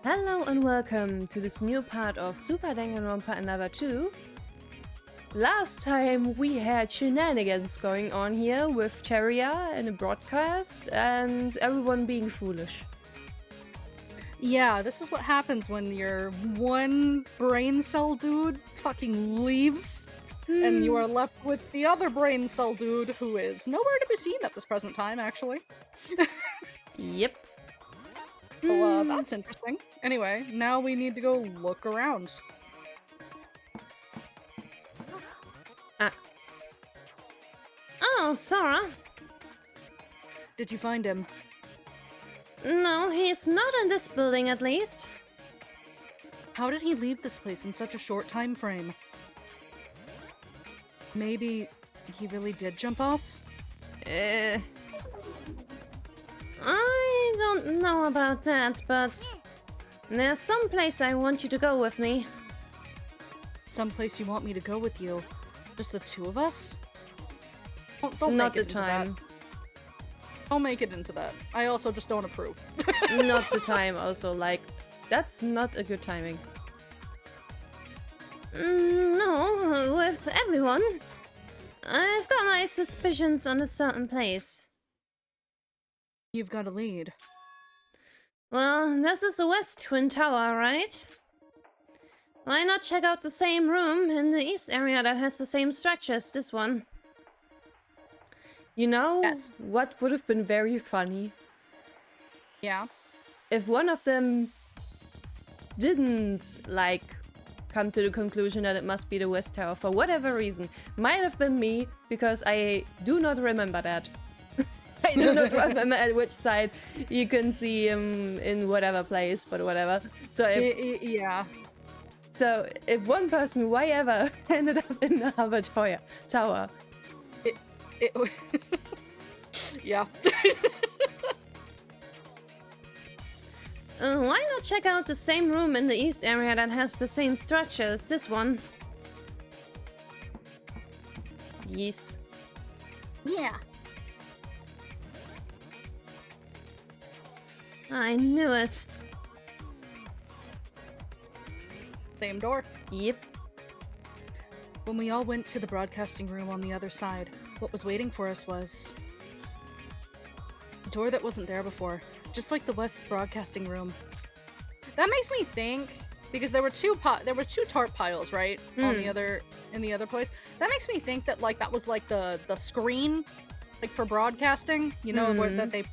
Hello and welcome to this new part of Super Danganronpa Another 2. Last time we had shenanigans going on here with Cheria in a broadcast and everyone being foolish. Yeah, this is what happens when your one brain cell dude fucking leaves and you are left with the other brain cell dude who is nowhere to be seen at this present time, actually. Yep. So, that's interesting. Anyway, now we need to go look around. Oh, Sora. Did you find him? No, he's not in this building at least. How did he leave this place in such a short time frame? Maybe he really did jump off? I don't know about that, but there's some place I want you to go with me. Someplace you want me to go with you? Just the two of us? Don't Not make the it into time. that. Don't make it into that. I also just don't approve. Not the time also, like, that's not a good timing. No, with everyone. I've got my suspicions on a certain place. You've got a lead. Well, this is the West Twin Tower, right? Why not check out the same room in the East area that has the same structure as this one? You know Yes. what would have been very funny? Yeah. If one of them didn't, like, come to the conclusion that it must be the West Tower for whatever reason. Might have been me, because I do not remember that. I do not remember at which side you can see him in whatever place, but whatever. So Yeah. So if one person, why ever, ended up in the other tower. Yeah. Why not check out the same room in the East area that has the same structure as this one? Yes. Yeah. I knew it. Same door. Yep. When we all went to the broadcasting room on the other side, what was waiting for us was a door that wasn't there before, just like the West broadcasting room. That makes me think, because there were two tarp piles, right, on the other place. That makes me think that that was like the screen, like for broadcasting. You know, where that they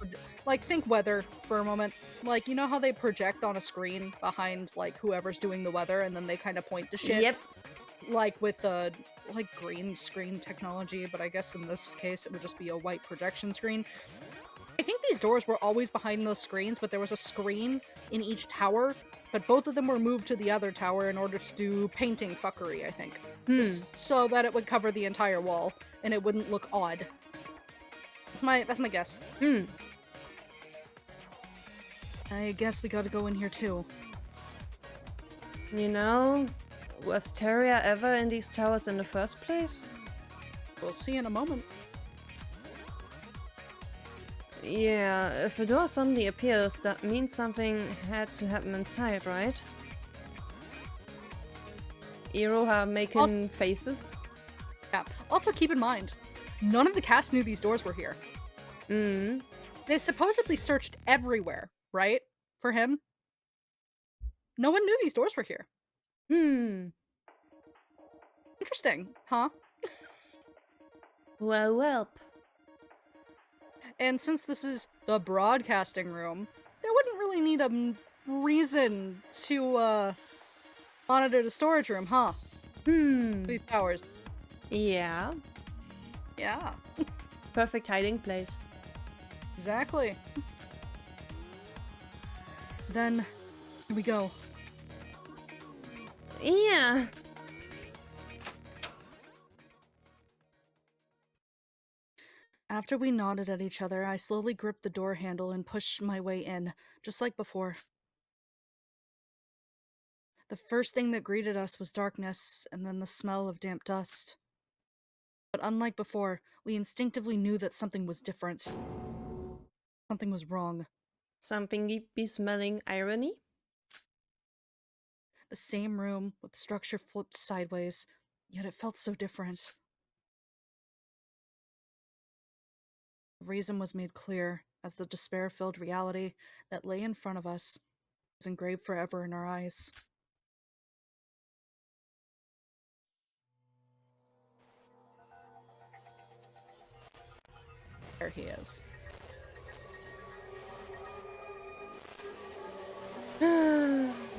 like think weather for a moment. Like, you know how they project on a screen behind like whoever's doing the weather, and then they kind of point to shit. Yep. Like with the green screen technology, but I guess in this case it would just be a white projection screen. I think these doors were always behind those screens, but there was a screen in each tower, but both of them were moved to the other tower in order to do painting fuckery, I think. Just so that it would cover the entire wall and it wouldn't look odd. That's my guess. I guess we gotta go in here too. You know, was Teria ever in these towers in the first place? We'll see in a moment. Yeah, if a door suddenly appears, that means something had to happen inside, right? Iroha making faces? Yeah. Also keep in mind, none of the cast knew these doors were here. They supposedly searched everywhere, right? For him. No one knew these doors were here. Interesting, huh? Well, welp. And since this is the broadcasting room, there wouldn't really need a reason to monitor the storage room, huh? These towers. Yeah. Yeah. Perfect hiding place. Exactly. Then, here we go. Yeah. After we nodded at each other, I slowly gripped the door handle and pushed my way in, just like before. The first thing that greeted us was darkness, and then the smell of damp dust. But unlike before, we instinctively knew that something was different. Something was wrong. Something be smelling irony? The same room, with structure flipped sideways, yet it felt so different. The reason was made clear as the despair-filled reality that lay in front of us was engraved forever in our eyes. There he is.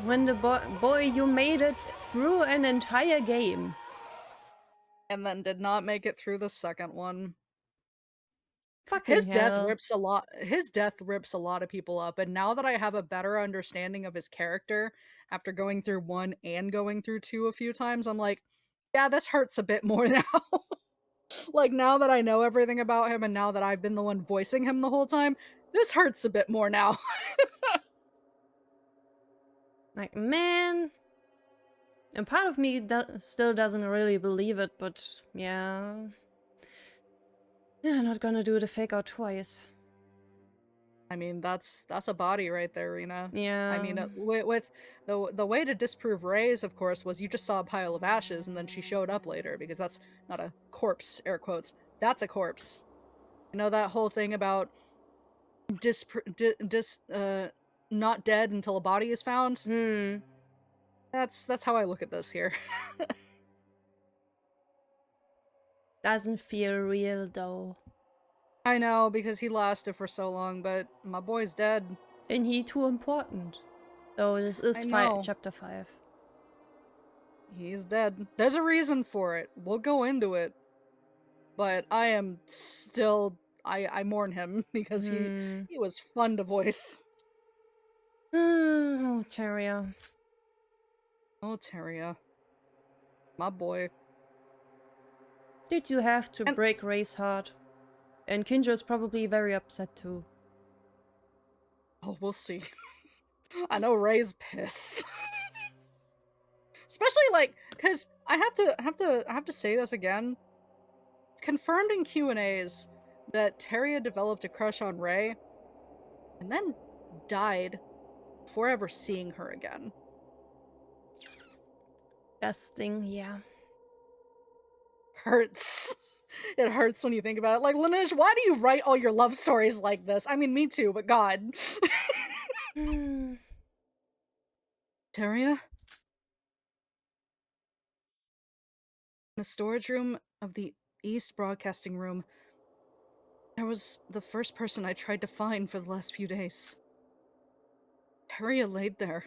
When the boy, you made it through an entire game. And then did not make it through the second one. Fucking His death hell. rips a lot of people up, and now that I have a better understanding of his character after going through 1 and going through 2 a few times, I'm like, yeah, this hurts a bit more now. Like, now that I know everything about him and now that I've been the one voicing him the whole time, this hurts a bit more now. Like, man. And part of me still doesn't really believe it, but yeah. Yeah, not gonna do the fake out twice. I mean, that's a body right there, Rina. Yeah. I mean, with the way to disprove Ray's, of course, was you just saw a pile of ashes and then she showed up later, because that's not a corpse, air quotes. That's a corpse. You know that whole thing about not dead until a body is found? That's how I look at this here. Doesn't feel real though. I know, because he lasted for so long, but my boy's dead. And he too important. Though this is I know. chapter 5. He's dead. There's a reason for it. We'll go into it. But I am still I mourn him because he was fun to voice. Oh, Teria. Oh, Teria. My boy. Did you have to break Ray's heart? And Kinjo's probably very upset too. Oh, we'll see. I know Ray's pissed. Especially like, cause I have to say this again. It's confirmed in Q&As that Teria developed a crush on Ray and then died before ever seeing her again. Disgusting, yeah. Hurts. It hurts when you think about it. Like, Laneige, why do you write all your love stories like this? I mean, me too, but God. Teria? In the storage room of the East Broadcasting Room, there was the first person I tried to find for the last few days. Teria laid there.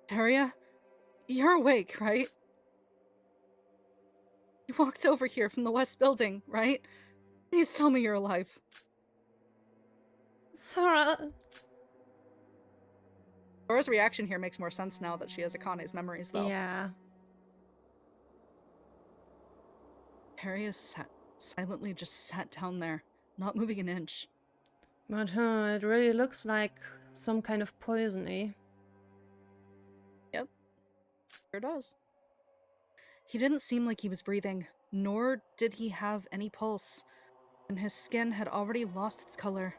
Teria? You're awake, right? You walked over here from the West Building, right? Please tell me you're alive. Sora. Sora's reaction here makes more sense now that she has Akane's memories, though. Yeah. Teria silently just sat down there, not moving an inch. But it really looks like some kind of poison, eh? Yep. Sure does. He didn't seem like he was breathing, nor did he have any pulse, and his skin had already lost its color.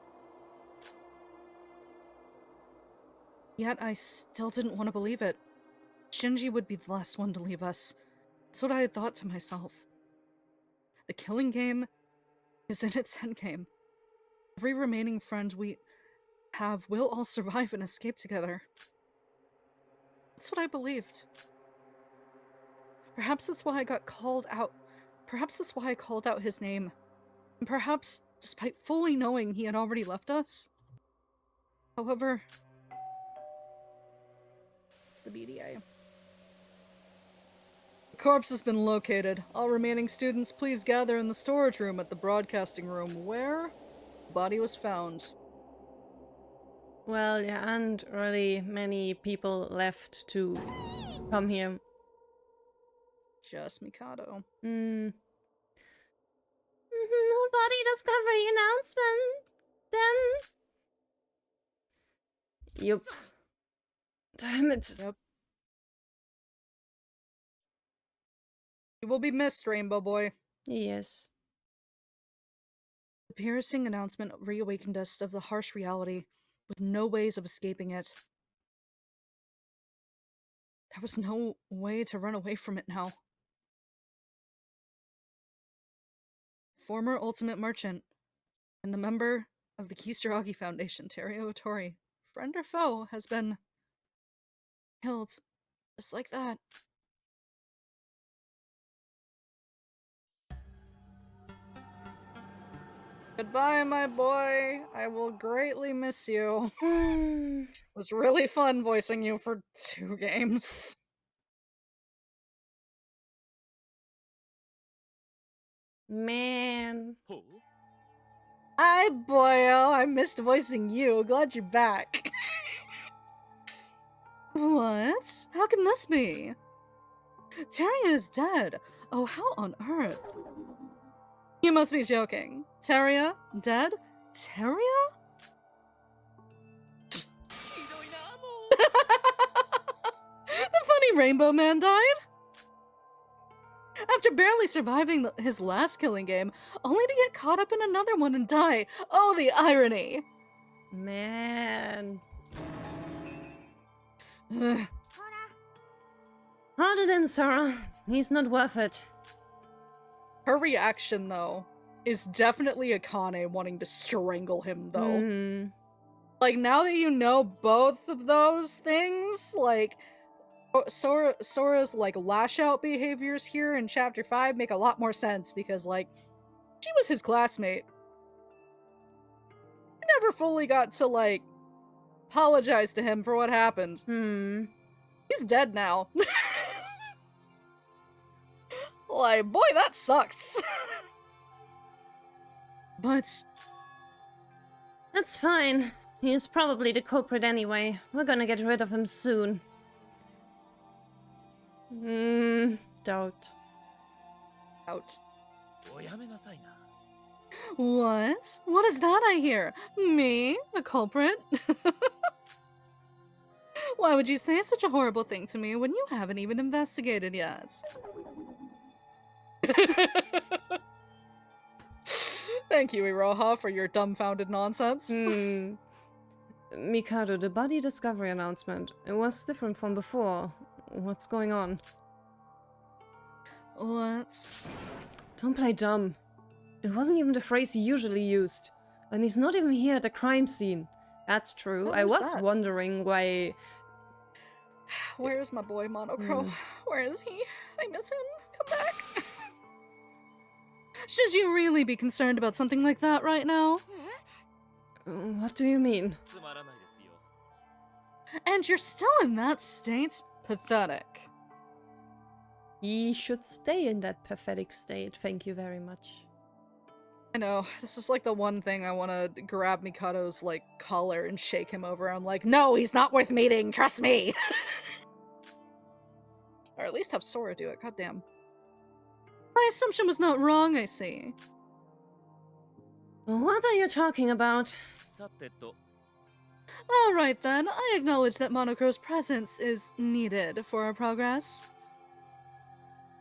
Yet I still didn't want to believe it. Shinji would be the last one to leave us. That's what I had thought to myself. The killing game is in its endgame. Every remaining friend we have will all survive and escape together. That's what I believed. Perhaps that's why I got called out. Perhaps that's why I called out his name. And perhaps, despite fully knowing he had already left us. However, it's the BDA. The corpse has been located. All remaining students, please gather in the storage room at the broadcasting room, where the body was found. Well, there aren't really many people left to come here. Just Mikado. No body discovery announcement. Then. Yup. Damn it. Yep. You will be missed, Rainbow Boy. Yes. The piercing announcement reawakened us of the harsh reality with no ways of escaping it. There was no way to run away from it now. Former Ultimate Merchant and the member of the Kisaragi Foundation, Teruo Otori, friend or foe, has been killed just like that. Goodbye, my boy. I will greatly miss you. It was really fun voicing you for 2 games. Man. Hi, boyo. I missed voicing you. Glad you're back. What? How can this be? Teria is dead. Oh, how on earth? You must be joking. Teria? Dead? Teria? The funny rainbow man died? After barely surviving his last killing game, only to get caught up in another one and die. Oh, the irony! Man. Hold it in, Sora. He's not worth it. Her reaction, though, is definitely Akane wanting to strangle him, though. Like, now that you know both of those things, like, Sora's, like, lash-out behaviors here in Chapter 5 make a lot more sense, because, like, she was his classmate. I never fully got to, like, apologize to him for what happened. He's dead now. Like, boy, that sucks. But that's fine. He's probably the culprit anyway. We're gonna get rid of him soon. Doubt. Out. What? What is that I hear? Me? The culprit? Why would you say such a horrible thing to me when you haven't even investigated yet? Thank you, Iroha, for your dumbfounded nonsense. Mikado, the body discovery announcement. It was different from before. What's going on? What? Don't play dumb. It wasn't even the phrase he usually used. And he's not even here at the crime scene. That's true. I was wondering why... Where's my boy, Monochrome? Where is he? I miss him. Come back. Should you really be concerned about something like that right now? What do you mean? And you're still in that state? Pathetic. He should stay in that pathetic state, thank you very much. I know, this is like the one thing I want to grab Mikado's, like, collar and shake him over. I'm like, no, he's not worth meeting, trust me! Or at least have Sora do it, goddamn. My assumption was not wrong, I see. What are you talking about? Alright then, I acknowledge that Monocro's presence is needed for our progress.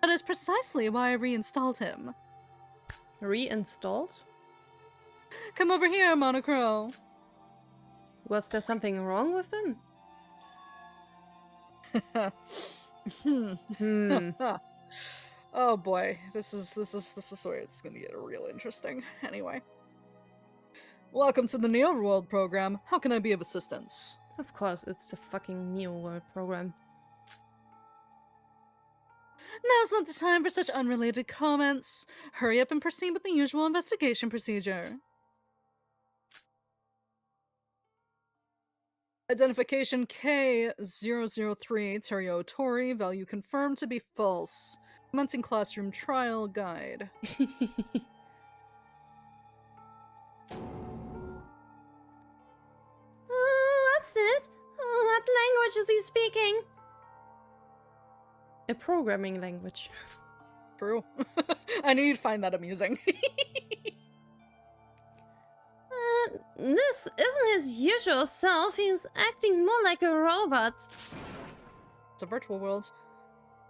That is precisely why I reinstalled him. Reinstalled? Come over here, Monocro. Was there something wrong with him? Oh boy, this is where it's gonna get real interesting. Anyway. Welcome to the Neo World program. How can I be of assistance? Of course, it's the fucking Neo World program. Now's not the time for such unrelated comments. Hurry up and proceed with the usual investigation procedure. Identification K003, Teruo Otori, value confirmed to be false. Commencing classroom trial guide. What's this? What language is he speaking? A programming language. True. I knew you'd find that amusing. This isn't his usual self. He's acting more like a robot. It's a virtual world.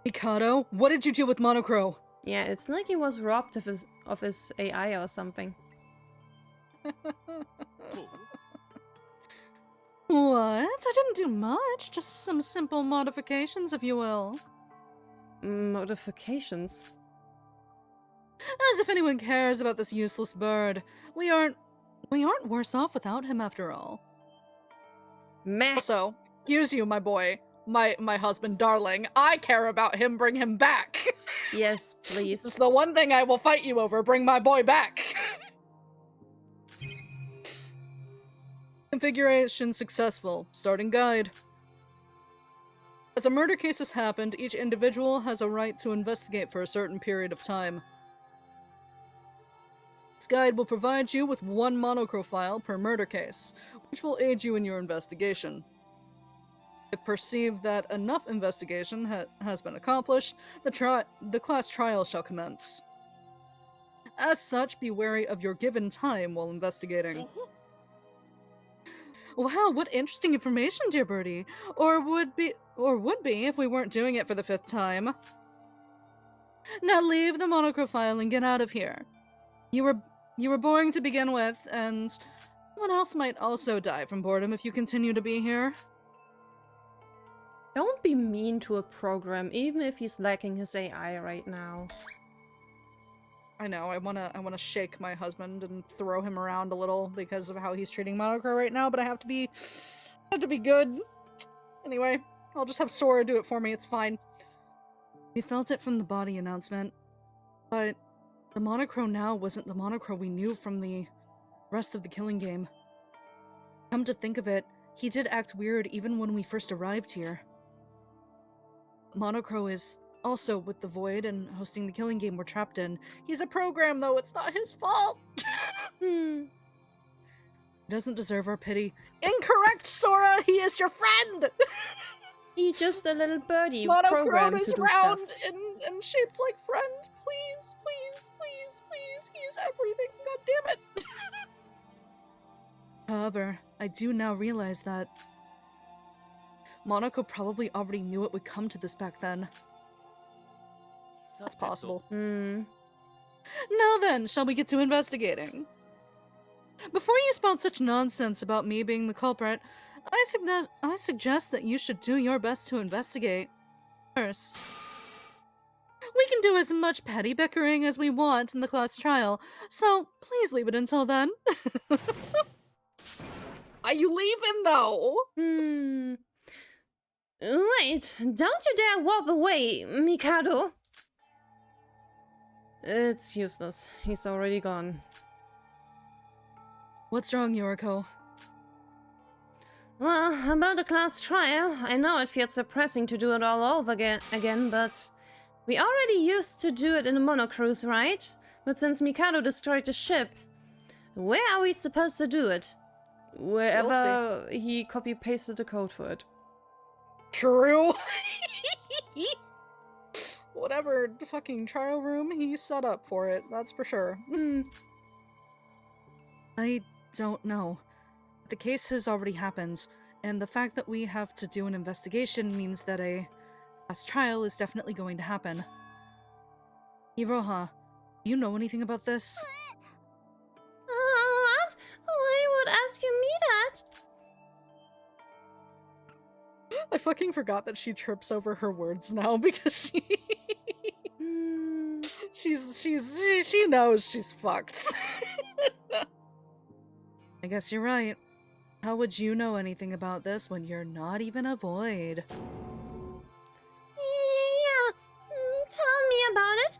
Mikado, what did you do with Monocro? Yeah, it's like he was robbed of his AI or something. What? I didn't do much, just some simple modifications, if you will. Modifications? As if anyone cares about this useless bird. We aren't worse off without him after all. Meh. Also, excuse you, my boy. My husband, darling. I care about him, bring him back. Yes, please. This is the one thing I will fight you over, bring my boy back. Configuration successful. Starting guide. As a murder case has happened, each individual has a right to investigate for a certain period of time. This guide will provide you with one monochrome file per murder case, which will aid you in your investigation. If perceived that enough investigation has been accomplished, the class trial shall commence. As such, be wary of your given time while investigating. Wow, what interesting information, dear birdie. Or would be if we weren't doing it for the 5th time. Now leave the monochrome file and get out of here. You were boring to begin with, and someone else might also die from boredom if you continue to be here. Don't be mean to a program, even if he's lacking his AI right now. I know, I wanna shake my husband and throw him around a little because of how he's treating Monocro right now, but I have to be good. Anyway, I'll just have Sora do it for me, it's fine. We felt it from the body announcement, but the Monocro now wasn't the Monocro we knew from the rest of the killing game. Come to think of it, he did act weird even when we first arrived here. Monocro is also with the Void and hosting the killing game we're trapped in. He's a program, though. It's not his fault. He doesn't deserve our pity. Incorrect, Sora! He is your friend! He's just a little birdie Monochrome programmed is to do round stuff. and shaped like friend. Please, please, please, please. He is everything. God damn it. However, I do now realize that Monaco probably already knew it would come to this back then. That's possible. Now then, shall we get to investigating? Before you spout such nonsense about me being the culprit, I suggest that you should do your best to investigate first. We can do as much petty bickering as we want in the class trial, so please leave it until then. Are you leaving, though? Wait, don't you dare warp away, Mikado! It's useless. He's already gone. What's wrong, Yoriko? Well, about the class trial, I know it feels depressing to do it all over again, but we already used to do it in a monocruise, right? But since Mikado destroyed the ship, where are we supposed to do it? Wherever he copy-pasted the code for it. True. Whatever fucking trial room he set up for it, that's for sure. I don't know. The case has already happened, and the fact that we have to do an investigation means that a class trial is definitely going to happen. Iroha, do you know anything about this? What? Why would ask you me that? I fucking forgot that she trips over her words now because she knows she's fucked. I guess you're right. How would you know anything about this when you're not even a Void? Yeah, tell me about it.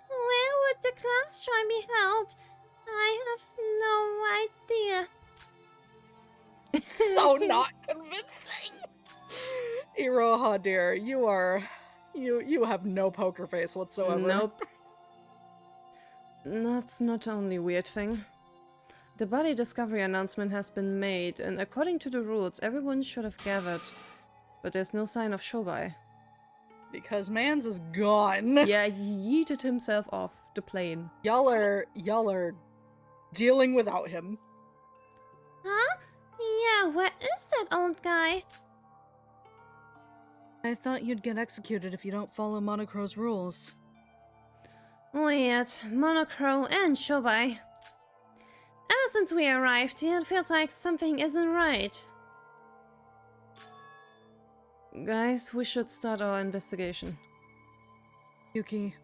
Where would the class trial be held? I have no idea. So not convincing. Iroha, dear, you have no poker face whatsoever. Nope. That's not the only weird thing. The body discovery announcement has been made, and according to the rules, everyone should have gathered. But there's no sign of Shobai. Because Mans is gone. Yeah, he yeeted himself off the plane. Y'all are dealing without him. Huh? Yeah, where is that old guy? I thought you'd get executed if you don't follow Monocro's rules. Weird. Monochrome and Shobai. Ever since we arrived here, it feels like something isn't right. Guys, we should start our investigation. Yuki.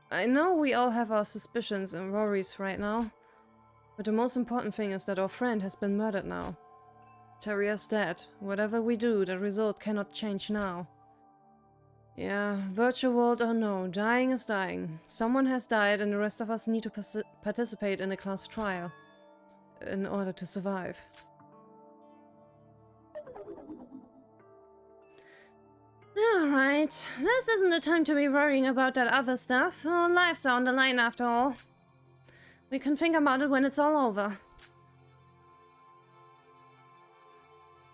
I know we all have our suspicions and worries right now, but the most important thing is that our friend has been murdered now. Terria's dead. Whatever we do, the result cannot change now. Yeah, virtual world or no, dying is dying. Someone has died and the rest of us need to participate in a class trial in order to survive. Alright, this isn't the time to be worrying about that other stuff. Our lives are on the line after all. We can think about it when it's all over.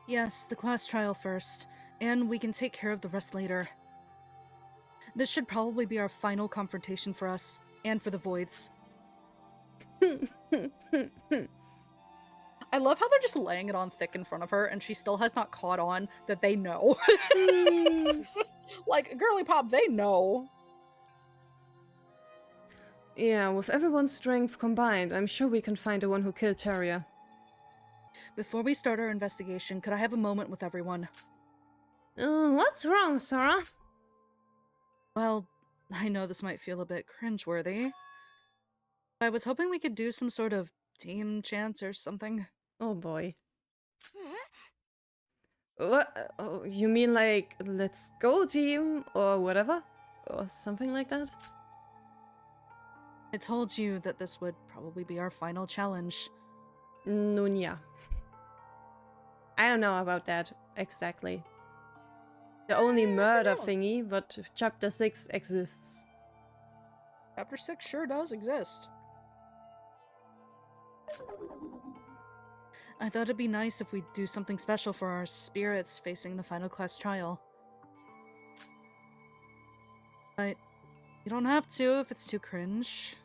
Yes, the class trial first, and we can take care of the rest later. This should probably be our final confrontation for us, and for the Voids. I love how they're just laying it on thick in front of her, and she still has not caught on that they know. Like, girly pop, they know. Yeah, with everyone's strength combined, I'm sure we can find the one who killed Teria. Before we start our investigation, could I have a moment with everyone? What's wrong, Sora? Well, I know this might feel a bit cringeworthy. But I was hoping we could do some sort of team chants or something. Oh boy. What? Oh, you mean like, let's go team, or whatever? Or something like that? I told you that this would probably be our final challenge. Nunya. I don't know about that, exactly. The only murder thingy, but Chapter 6 exists. Chapter 6 sure does exist. I thought it'd be nice if we'd do something special for our spirits facing the final class trial. But you don't have to if it's too cringe.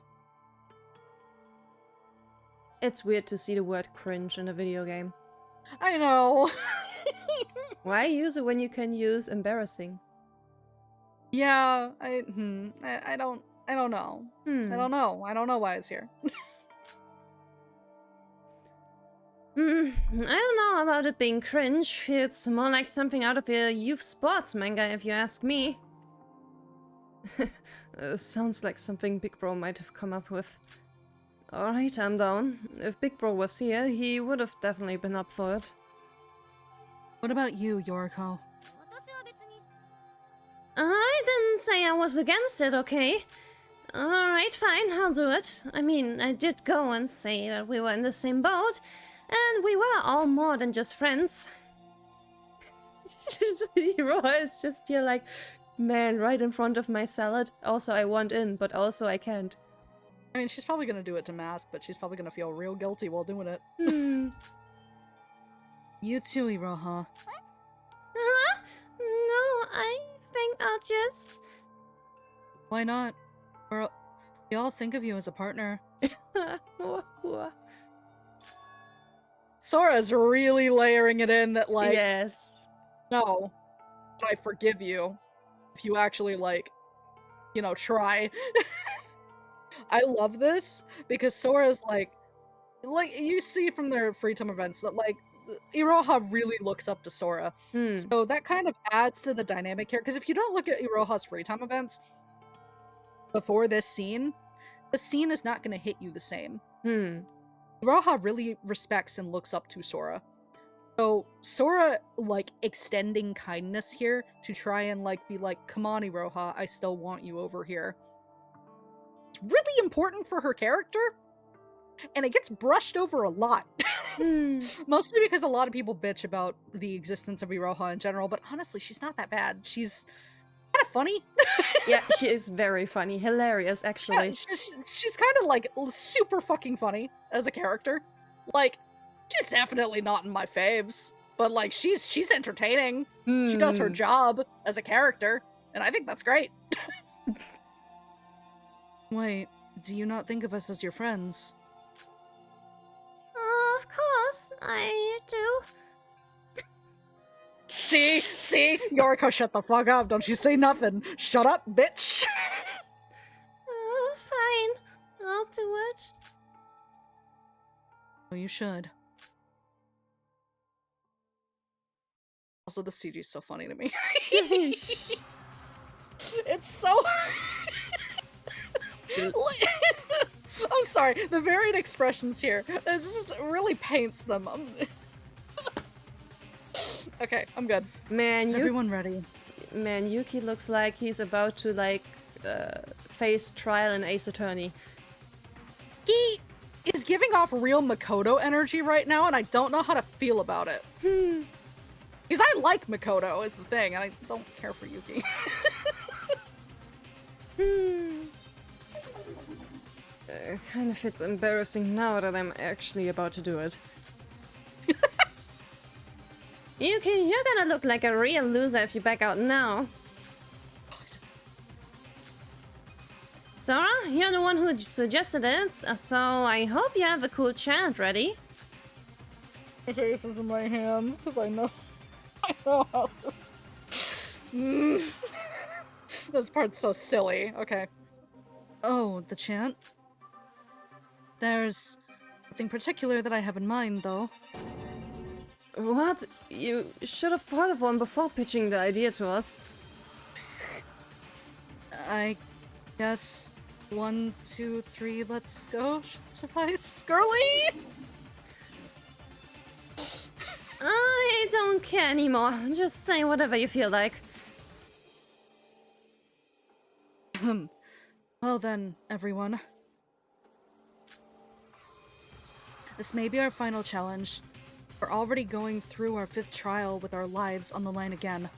It's weird to see the word cringe in a video game. I know. Why use it when you can use embarrassing? Yeah, I don't know. I don't know. I don't know why it's here. I don't know about it being cringe. It's more like something out of a youth sports manga, if you ask me. Sounds like something Big Bro might have come up with. Alright, I'm down. If Big Bro was here, he would have definitely been up for it. What about you, Yoriko? I didn't say I was against it, okay? Alright, fine, I'll do it. I mean, I did go and say that we were in the same boat, and we were all more than just friends. Hiroha is just here like, man, right in front of my salad. Also, I want in, but also I can't. I mean, she's probably gonna do it to mask, but she's probably gonna feel real guilty while doing it. You too, Iroha. What? No, I think I'll just... Why not? We all think of you as a partner. Sora's really layering it in that, like, yes. No, but I forgive you if you actually, like, you know, try. I love this because Sora's like you see from their free time events that like Iroha really looks up to Sora. So that kind of adds to the dynamic here, because if you don't look at Iroha's free time events before this scene, the scene is not going to hit you the same. Iroha really respects and looks up to Sora. So Sora, like, extending kindness here to try and, like, be like, come on, Iroha, I still want you over here. It's really important for her character, and it gets brushed over a lot. Mostly because a lot of people bitch about the existence of Iroha in general, but honestly, she's not that bad. She's kind of funny. Yeah, she is very funny. Hilarious, actually. Yeah, she's kind of, like, super fucking funny as a character. Like, she's definitely not in my faves, but, like, she's entertaining. She does her job as a character, and I think that's great. Wait, do you not think of us as your friends? Of course, I do. See? Yoriko, shut the fuck up. Don't you say nothing. Shut up, bitch. Fine. I'll do it. Oh, you should. Also, the CG is so funny to me. Yeesh. It's so... I'm sorry, the varied expressions here, it just really paints them. Okay, I'm good. Man, Is everyone ready? Man, Yuki looks like he's about to, like, face trial in Ace Attorney. He is giving off real Makoto energy right now, and I don't know how to feel about it. Because I like Makoto, is the thing, and I don't care for Yuki. Kind of it's embarrassing now that I'm actually about to do it. Yuki, you're gonna look like a real loser if you back out now. Sora, you're the one who suggested it, so I hope you have a cool chant ready. My face is in my hands, because I know how to... This part's so silly. Okay. Oh, the chant? There's nothing particular that I have in mind, though. What? You should have thought of one before pitching the idea to us. I guess 1, 2, 3, let's go should suffice. Girly! I don't care anymore. Just say whatever you feel like. Well then, everyone. This may be our final challenge. We're already going through our 5th trial with our lives on the line again.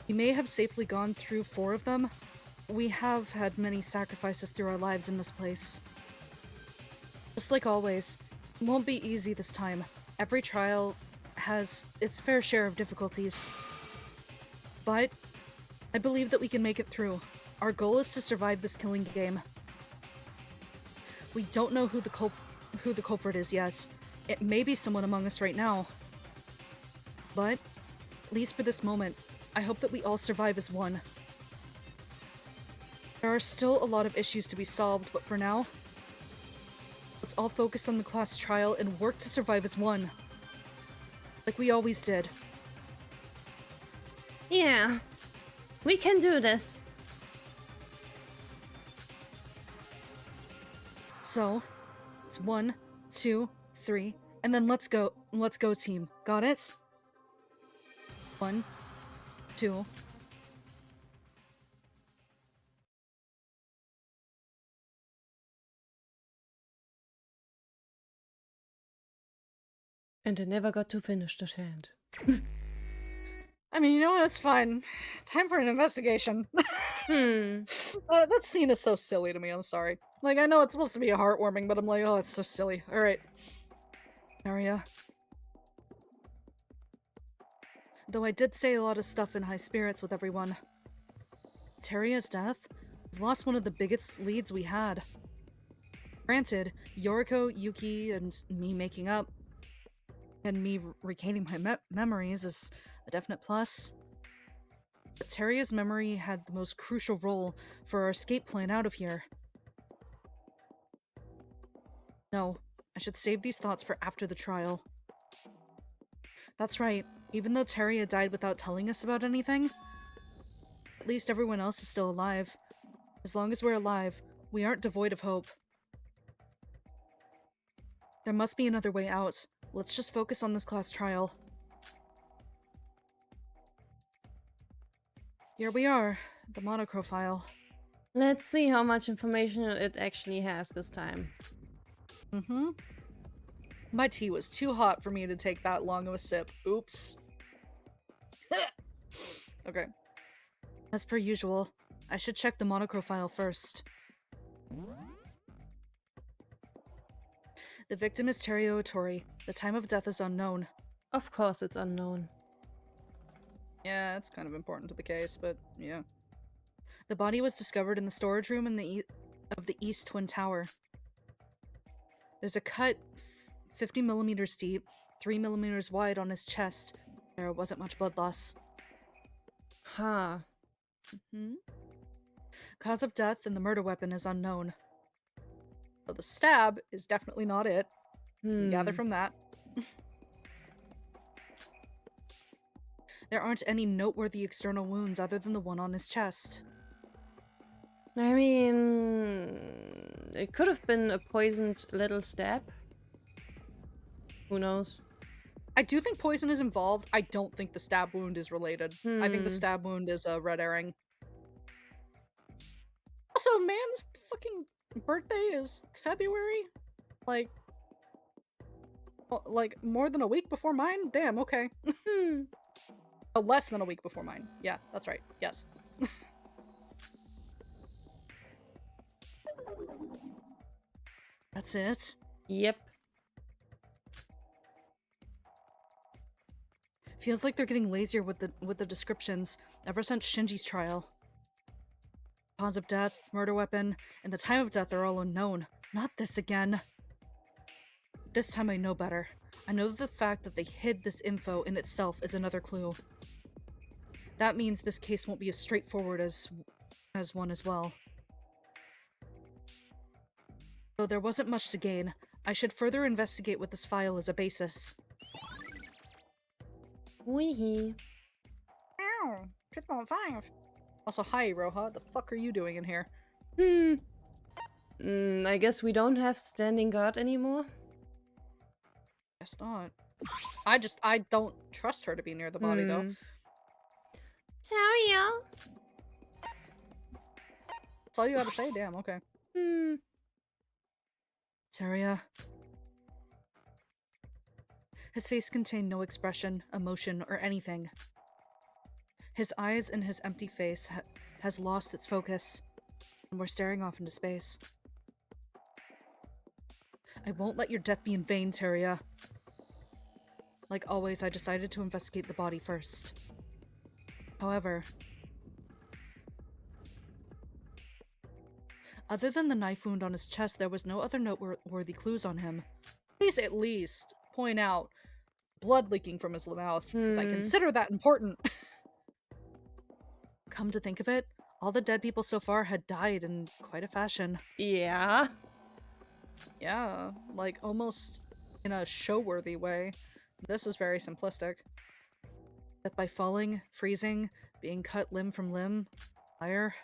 We may have safely gone through 4 of them. We have had many sacrifices through our lives in this place. Just like always, it won't be easy this time. Every trial has its fair share of difficulties. But I believe that we can make it through. Our goal is to survive this killing game. We don't know who the culprit is yet. It may be someone among us right now. But, at least for this moment, I hope that we all survive as one. There are still a lot of issues to be solved, but for now, let's all focus on the class trial and work to survive as one. Like we always did. Yeah. We can do this. So, it's 1, 2, 3, and then let's go. Let's go, team. Got it? 1, 2. And I never got to finish the chant. I mean, you know what? It's fine. Time for an investigation. That scene is so silly to me. I'm sorry. Like, I know it's supposed to be heartwarming, but I'm like, oh, it's so silly. All right. Aria. Though I did say a lot of stuff in high spirits with everyone. Terria's death? We've lost one of the biggest leads we had. Granted, Yoriko, Yuki, and me making up, and me regaining my memories is a definite plus. But Terria's memory had the most crucial role for our escape plan out of here. No, I should save these thoughts for after the trial. That's right, even though Teria died without telling us about anything, at least everyone else is still alive. As long as we're alive, we aren't devoid of hope. There must be another way out. Let's just focus on this class trial. Here we are, the Monocro file. Let's see how much information it actually has this time. My tea was too hot for me to take that long of a sip. Oops. Okay. As per usual, I should check the Monocro file first. The victim is Terio Otori. The time of death is unknown. Of course it's unknown. Yeah, it's kind of important to the case, but yeah. The body was discovered in the storage room in the of the East Twin Tower. There's a cut 50 millimeters deep, 3 millimeters wide on his chest. There wasn't much blood loss. Huh. Cause of death and the murder weapon is unknown. So the stab is definitely not it. You can gather from that. There aren't any noteworthy external wounds other than the one on his chest. I mean, it could have been a poisoned little stab. Who knows? I do think poison is involved. I don't think the stab wound is related. I think the stab wound is a red herring. Also, man's fucking birthday is February? Like more than a week before mine? Damn, okay. Oh, less than a week before mine. Yeah, that's right. Yes. That's it? Yep. Feels like they're getting lazier with the descriptions ever since Shinji's trial. Cause of death, murder weapon, and the time of death are all unknown. Not this again. This time I know better. I know that the fact that they hid this info in itself is another clue. That means this case won't be as straightforward as one as well. Though there wasn't much to gain, I should further investigate with this file as a basis. Wee. Ow, 2.5. Also, hi, Roha. The fuck are you doing in here? I guess we don't have standing guard anymore. Guess not. I don't trust her to be near the body, though. Sorry, y'all. That's all you gotta say? Damn, okay. Saria. His face contained no expression, emotion, or anything. His eyes and his empty face has lost its focus, and we're staring off into space. I won't let your death be in vain, Teria. Like always, I decided to investigate the body first. However, other than the knife wound on his chest, there was no other noteworthy clues on him. Please at least point out blood leaking from his mouth, because I consider that important. Come to think of it, all the dead people so far had died in quite a fashion. Yeah. Yeah, like almost in a show-worthy way. This is very simplistic. That by falling, freezing, being cut limb from limb, fire.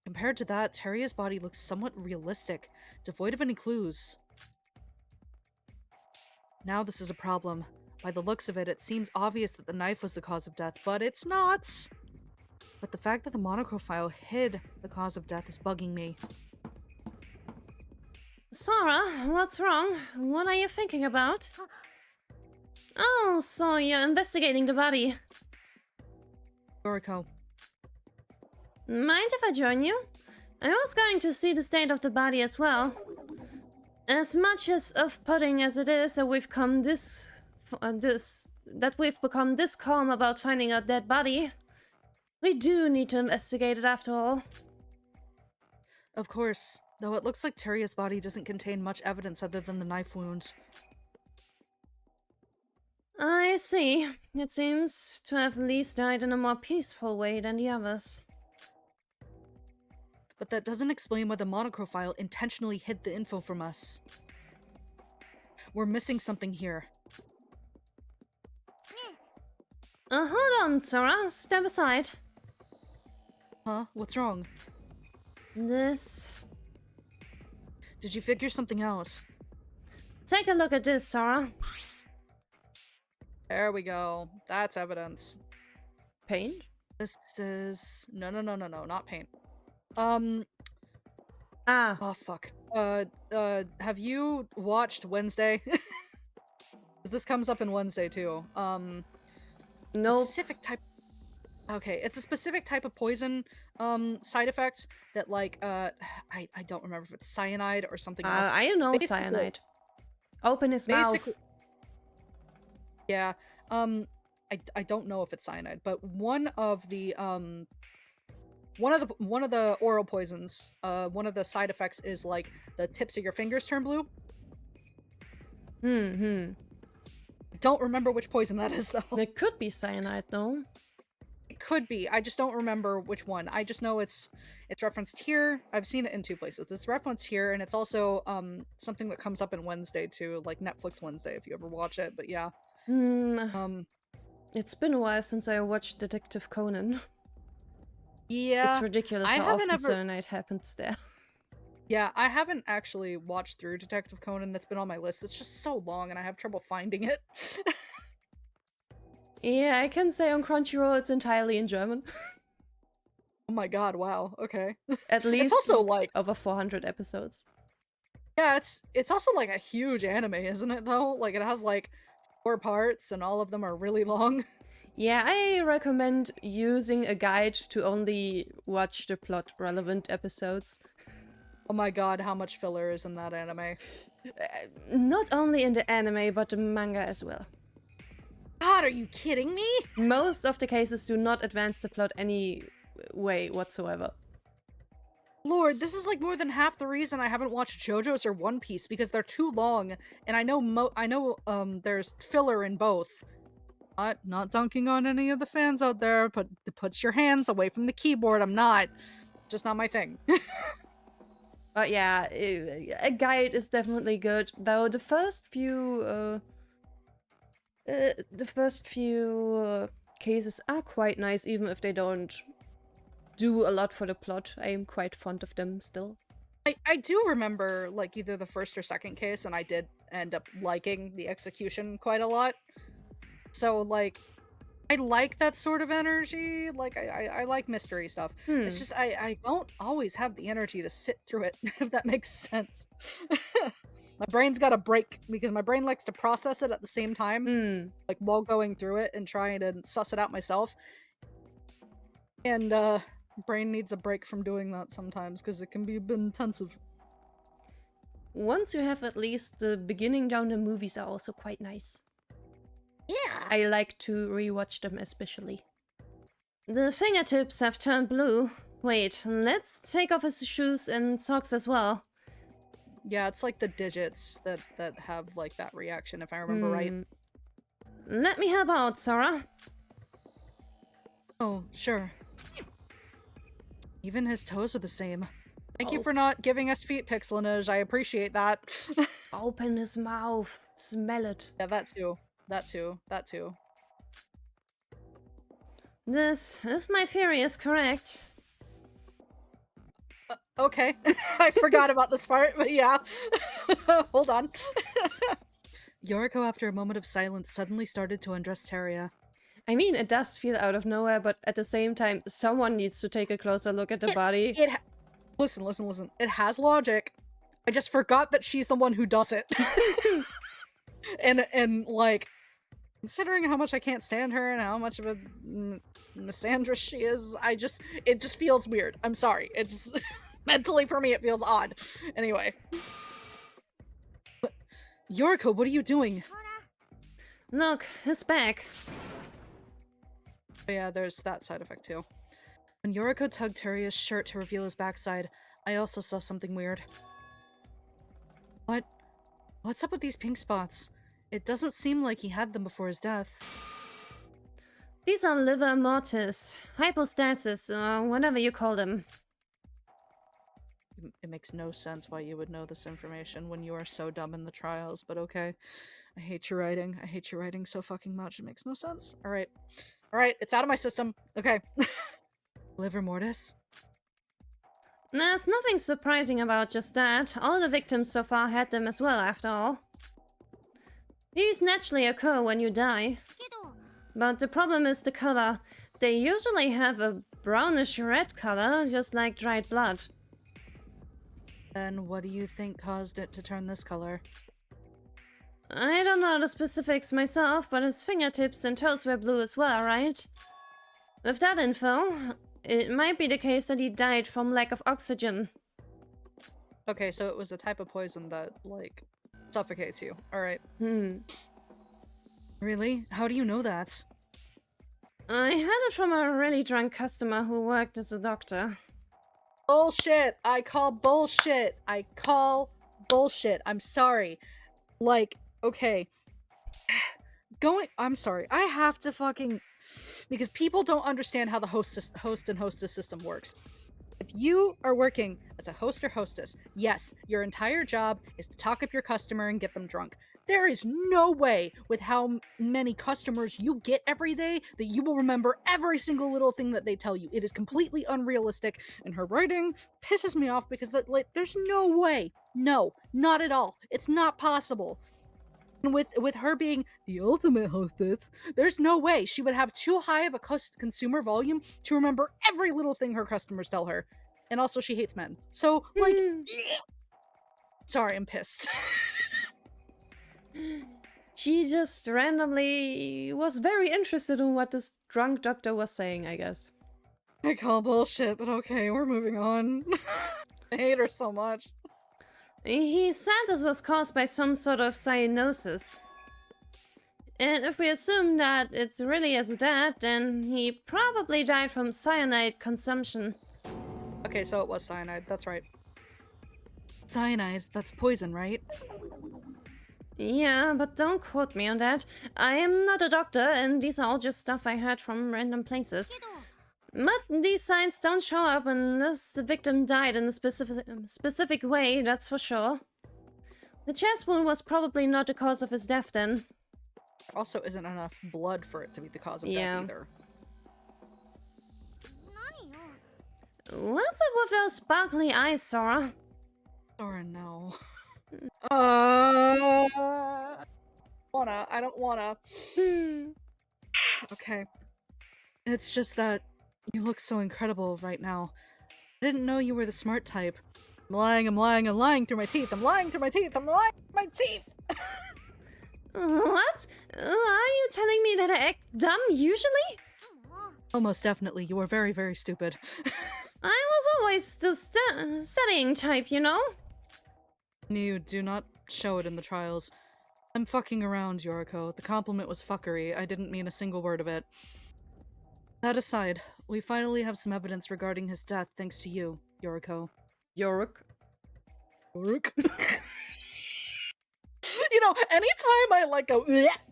Compared to that, Teria's body looks somewhat realistic, devoid of any clues. Now this is a problem. By the looks of it, it seems obvious that the knife was the cause of death, but it's not! But the fact that the monochrome hid the cause of death is bugging me. Sora, what's wrong? What are you thinking about? Oh, so you're investigating the body. Yoriko. Mind if I join you? I was going to see the state of the body as well. As much as off-putting as it is that we've become this calm about finding a dead body, we do need to investigate it after all. Of course, though it looks like Teria's body doesn't contain much evidence other than the knife wound. I see. It seems to have at least died in a more peaceful way than the others. But that doesn't explain why the monochrome intentionally hid the info from us. We're missing something here. Hold on, Sora. Step aside. Huh? What's wrong? This... Did you figure something out? Take a look at this, Sora. There we go. That's evidence. Paint? This is... No, not paint. Ah. Oh, fuck. Have you watched Wednesday? This comes up in Wednesday, too. Nope. Specific type... Okay, it's a specific type of poison, side effects that, like, I don't remember if it's cyanide or something else. I know cyanide. Open his mouth. Yeah. I don't know if it's cyanide, but one of the oral poisons, one of the side effects is like the tips of your fingers turn blue. Don't remember which poison that is though. It could be cyanide though. It could be. I just don't remember which one. I just know it's referenced here. I've seen it in two places. It's referenced here, and it's also something that comes up in Wednesday too, like Netflix Wednesday if you ever watch it. But yeah. It's been a while since I watched Detective Conan. Yeah. It's ridiculous I how haven't often cyanide happens there. Yeah, I haven't actually watched through Detective Conan. It's been on my list. It's just so long and I have trouble finding it. Yeah, I can say on Crunchyroll it's entirely in German. Oh my god, wow. Okay. At least It's also like over 400 episodes. yeah, it's also like a huge anime, isn't it though? Like it has like 4 parts and all of them are really long. Yeah, I recommend using a guide to only watch the plot relevant episodes. Oh my god, how much filler is in that anime. Not only in the anime, but the manga as well. God, are you kidding me? Most of the cases do not advance the plot any way whatsoever. Lord, this is like more than half the reason I haven't watched JoJo's or One Piece because they're too long, and I know there's filler in both. Not dunking on any of the fans out there, but put your hands away from the keyboard. I'm not. Just not my thing. But yeah, a guide is definitely good. Though the first few cases are quite nice, even if they don't do a lot for the plot. I am quite fond of them still. I do remember like either the first or second case, and I did end up liking the execution quite a lot. So like, I like that sort of energy. Like I like mystery stuff. It's just I don't always have the energy to sit through it, if that makes sense. My brain's got a break because my brain likes to process it at the same time, like while going through it and trying to suss it out myself. And brain needs a break from doing that sometimes because it can be a bit intensive. Once you have at least the beginning down, the movies are also quite nice. Yeah. I like to rewatch them especially. The fingertips have turned blue. Wait, let's take off his shoes and socks as well. Yeah, it's like the digits that have like that reaction, if I remember right. Let me help out, Sora. Oh, sure. Even his toes are the same. Thank you for not giving us feet pics, Lineage. I appreciate that. Open his mouth. Smell it. Yeah, that too. That too. That too. This, if my theory is correct. Okay. I forgot about this part, but yeah. Hold on. Yoriko, after a moment of silence, suddenly started to undress Teria. I mean, it does feel out of nowhere, but at the same time, someone needs to take a closer look at the body. Listen. It has logic. I just forgot that she's the one who does it. and like, considering how much I can't stand her and how much of a misandrist she is, it just feels weird. I'm sorry. It just mentally for me it feels odd. Anyway. Yoriko, what are you doing? Look, his back. Oh yeah, there's that side effect too. When Yoriko tugged Teria's shirt to reveal his backside, I also saw something weird. What's up with these pink spots? It doesn't seem like he had them before his death. These are liver mortis, hypostasis, or whatever you call them. It makes no sense why you would know this information when you are so dumb in the trials, but okay. I hate your writing. I hate your writing so fucking much. It makes no sense. Alright. Alright, it's out of my system. Okay. Liver mortis? There's nothing surprising about just that. All the victims so far had them as well, after all. These naturally occur when you die. But the problem is the color. They usually have a brownish red color, just like dried blood. Then what do you think caused it to turn this color? I don't know the specifics myself, but his fingertips and toes were blue as well, right? With that info, it might be the case that he died from lack of oxygen. Okay, so it was a type of poison that, like, suffocates you. Alright. Really? How do you know that? I had it from a really drunk customer who worked as a doctor. Bullshit! I call bullshit! I call bullshit. I'm sorry. Like, okay. I'm sorry. I have to fucking... Because people don't understand how the host and hostess system works. If you are working as a host or hostess, yes, your entire job is to talk up your customer and get them drunk. There is no way, with how many customers you get every day, that you will remember every single little thing that they tell you. It is completely unrealistic, and her writing pisses me off because there's no way. No, not at all. It's not possible. And with her being the ultimate hostess, there's no way she would have too high of a consumer volume to remember every little thing her customers tell her. And also, she hates men. So, like, sorry, I'm pissed. She just randomly was very interested in what this drunk doctor was saying, I guess. I call bullshit, but okay, we're moving on. I hate her so much. He said this was caused by some sort of cyanosis. And if we assume that it's really as that, then he probably died from cyanide consumption. Okay, so it was cyanide, that's right. Cyanide, that's poison, right? Yeah, but don't quote me on that. I am not a doctor, and these are all just stuff I heard from random places. But these signs don't show up unless the victim died in a specific way, that's for sure. The chest wound was probably not the cause of his death then. Also isn't enough blood for it to be the cause of death either. What's up with those sparkly eyes, Sora? Sora, no. I don't wanna. Okay. It's just that you look so incredible right now. I didn't know you were the smart type. I'm lying through my teeth. I'm lying through my teeth. What? Are you telling me that I act dumb usually? Oh, most definitely. You are very, very stupid. I was always the studying type, you know? You do not show it in the trials. I'm fucking around, Yoriko. The compliment was fuckery. I didn't mean a single word of it. That aside, we finally have some evidence regarding his death thanks to you, Yoriko. Yorick? You know, anytime I like go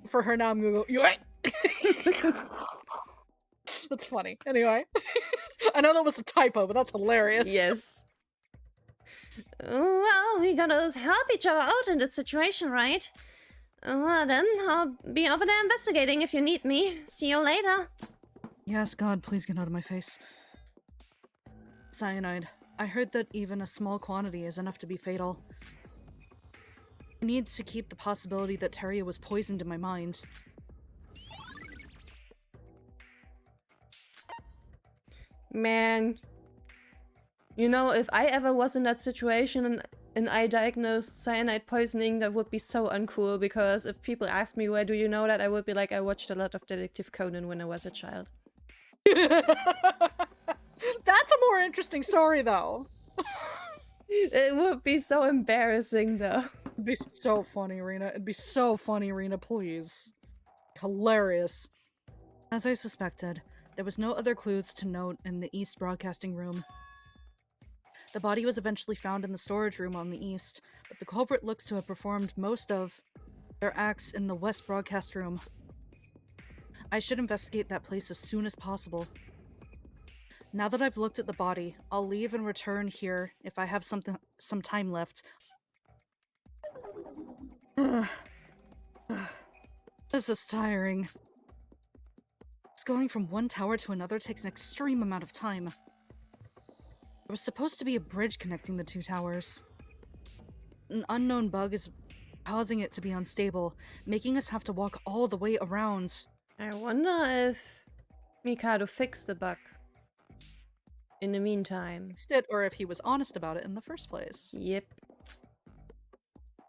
for her now, I'm gonna go Yorick. That's funny. Anyway. I know that was a typo, but that's hilarious. Yes. Well, we gotta help each other out in this situation, right? Well then, I'll be over there investigating if you need me. See you later. Yes, God, please get out of my face. Cyanide. I heard that even a small quantity is enough to be fatal. I need to keep the possibility that Teria was poisoned in my mind. Man. You know, if I ever was in that situation and I diagnosed cyanide poisoning, that would be so uncool, because if people ask me where do you know that, I would be like, I watched a lot of Detective Conan when I was a child. That's a more interesting story, though. It would be so embarrassing, though. It'd be so funny, Rina. It'd be so funny, Rina, please. Hilarious. As I suspected, there was no other clues to note in the East Broadcasting Room. The body was eventually found in the storage room on the East, but the culprit looks to have performed most of their acts in the West Broadcast Room. I should investigate that place as soon as possible. Now that I've looked at the body, I'll leave and return here if I have some time left. This is tiring. Just going from one tower to another takes an extreme amount of time. There was supposed to be a bridge connecting the two towers. An unknown bug is causing it to be unstable, making us have to walk all the way around. I wonder if Mikado fixed the bug in the meantime. Fixed it, or if he was honest about it in the first place. Yep.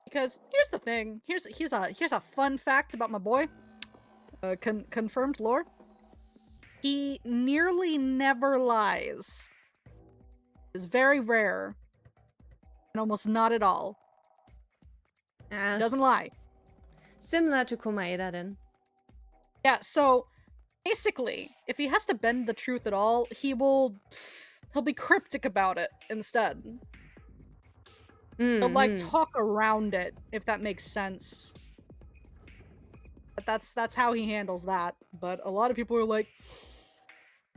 Because here's the thing. Here's a fun fact about my boy. Confirmed lore. He nearly never lies. It's very rare. And almost not at all. He doesn't lie. Similar to Komaeda, then. Yeah, so basically, if he has to bend the truth at all, he'll be cryptic about it instead. He'll like talk around it, if that makes sense. But that's how he handles that. But a lot of people are like,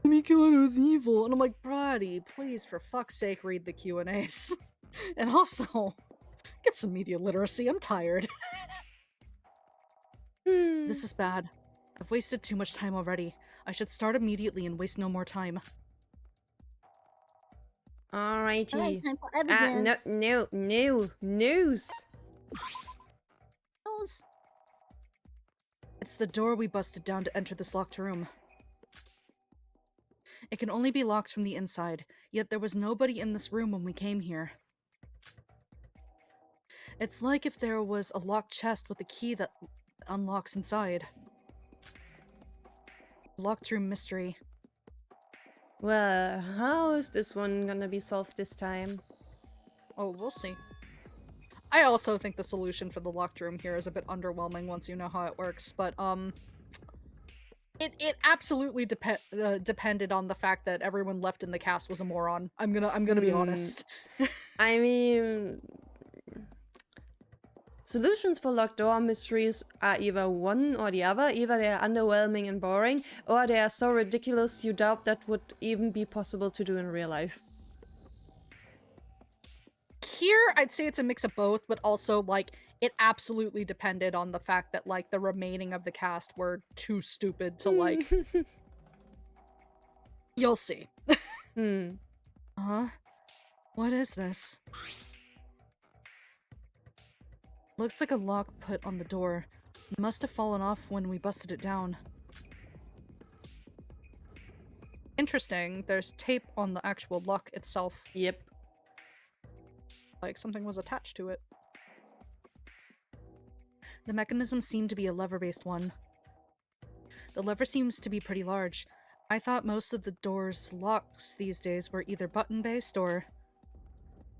Mikado's evil, and I'm like, buddy, please, for fuck's sake, read the Q&As. And also, get some media literacy, I'm tired. This is bad. I've wasted too much time already. I should start immediately and waste no more time. Alrighty. Alright, time for evidence. No, news. Nose. It's the door we busted down to enter this locked room. It can only be locked from the inside, yet there was nobody in this room when we came here. It's like if there was a locked chest with a key that unlocks inside. Locked room mystery. Well, how is this one gonna be solved this time? Oh, we'll see. I also think the solution for the locked room here is a bit underwhelming once you know how it works, but it absolutely depended on the fact that everyone left in the cast was a moron. I'm gonna be honest. I mean, solutions for locked door mysteries are either one or the other. Either they are underwhelming and boring, or they are so ridiculous you doubt that would even be possible to do in real life. Here, I'd say it's a mix of both, but also, like, it absolutely depended on the fact that, like, the remaining of the cast were too stupid to, like... You'll see. Huh? What is this? Looks like a lock put on the door. It must have fallen off when we busted it down. Interesting. There's tape on the actual lock itself. Yep. Like something was attached to it. The mechanism seemed to be a lever-based one. The lever seems to be pretty large. I thought most of the door's locks these days were either button-based or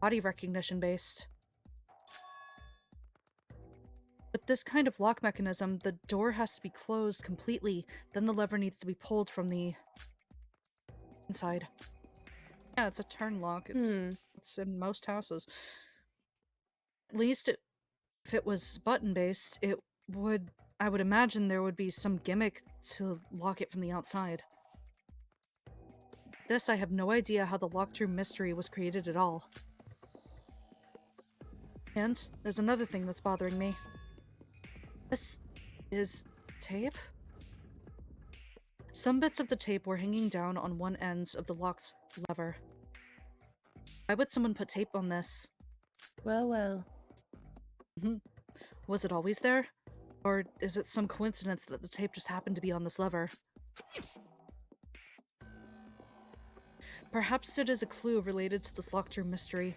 body recognition-based. With this kind of lock mechanism, the door has to be closed completely, then the lever needs to be pulled from the inside. Yeah, it's a turn lock. It's in most houses. At least if it was button-based, I would imagine there would be some gimmick to lock it from the outside. This, I have no idea how the locked room mystery was created at all. And there's another thing that's bothering me. This is tape? Some bits of the tape were hanging down on one end of the locked lever. Why would someone put tape on this? Well. Was it always there? Or is it some coincidence that the tape just happened to be on this lever? Perhaps it is a clue related to this locked room mystery.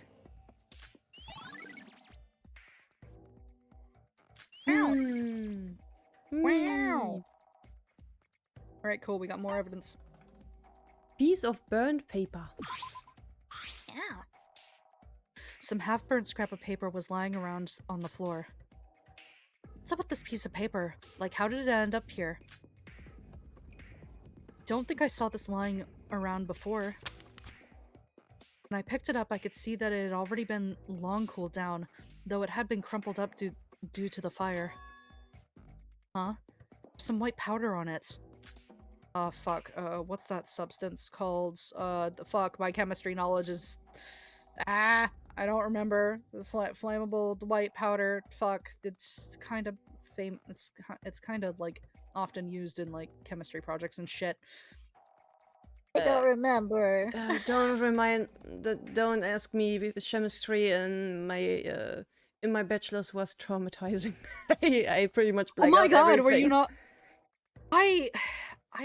Wow. Alright, cool, we got more evidence. Piece of burned paper. Yeah. Some half-burnt scrap of paper was lying around on the floor. What's up with this piece of paper? Like, how did it end up here? Don't think I saw this lying around before. When I picked it up, I could see that it had already been long cooled down, though it had been crumpled up due to the fire. Huh? Some white powder on it. Fuck. What's that substance called? Fuck, my chemistry knowledge is... I don't remember. The flammable white powder. Fuck. It's kind of it's kind of, like, often used in, like, chemistry projects and shit. I don't remember. Don't ask me. The chemistry in my bachelor's was traumatizing. I pretty much blacked out Oh my god, everything. were you not? I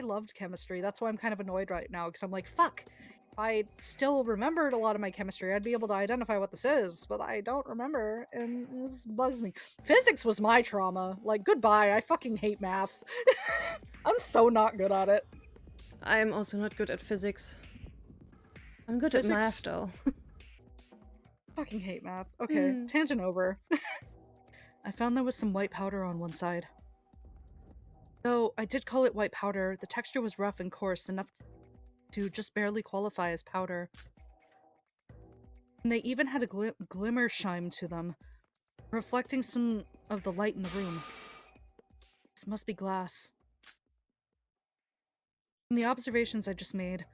loved chemistry. That's why I'm kind of annoyed right now, because I'm like, fuck. If I still remembered a lot of my chemistry, I'd be able to identify what this is, but I don't remember, and this bugs me. Physics was my trauma. Like, goodbye. I fucking hate math. I'm so not good at it. I'm also not good at physics. I'm good at math, though. Fucking hate math. Okay, tangent over. I found there was some white powder on one side. Though I did call it white powder, the texture was rough and coarse, enough to just barely qualify as powder. And they even had a glimmer shine to them, reflecting some of the light in the room. This must be glass. From the observations I just made,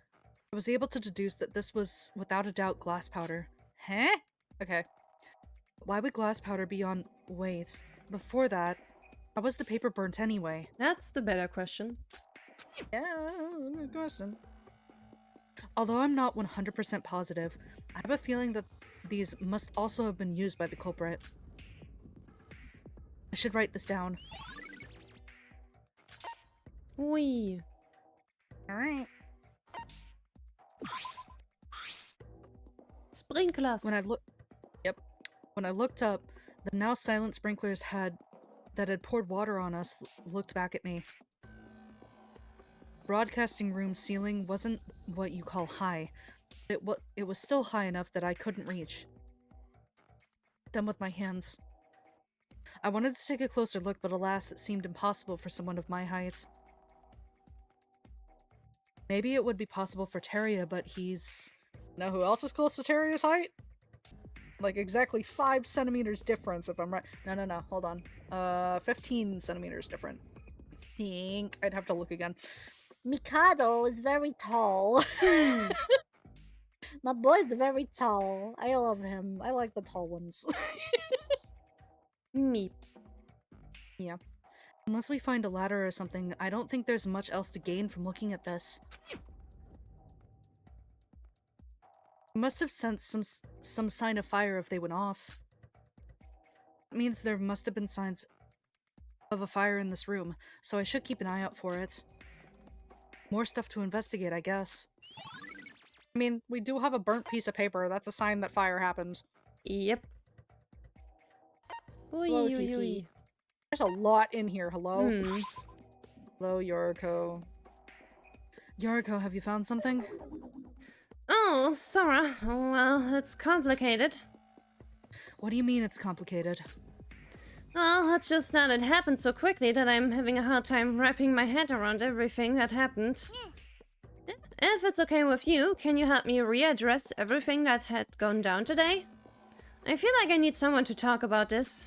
I was able to deduce that this was, without a doubt, glass powder. Huh? Okay. Why would glass powder be on... Wait. Before that, How was the paper burnt anyway? That's the better question. Yeah, that was a good question. Although I'm not 100% positive, I have a feeling that these must also have been used by the culprit. I should write this down. Wee. Alright. Sprinklers. When I looked up, the now silent sprinklers that had poured water on us looked back at me. Broadcasting room ceiling wasn't what you call high. It was still high enough that I couldn't reach them with my hands. I wanted to take a closer look, but alas, it seemed impossible for someone of my height. Maybe it would be possible for Teria, but he's... Know who else is close to Terria's height? Like exactly 5 centimeters difference, if I'm right. No, hold on. 15 centimeters different. I think I'd have to look again. Mikado is very tall. My boy's very tall. I love him. I like the tall ones. Me. Yeah. Unless we find a ladder or something, I don't think there's much else to gain from looking at this. We must have sensed some sign of fire if they went off. That means there must have been signs of a fire in this room, so I should keep an eye out for it. More stuff to investigate, I guess. I mean, we do have a burnt piece of paper. That's a sign that fire happened. Yep. Hello, Suki. There's a lot in here. Hello? Hmm. Hello, Yoriko. Yoriko, have you found something? Oh, Sora. Well, it's complicated. What do you mean it's complicated? Well, it's just that it happened so quickly that I'm having a hard time wrapping my head around everything that happened. If it's okay with you, can you help me readdress everything that had gone down today? I feel like I need someone to talk about this.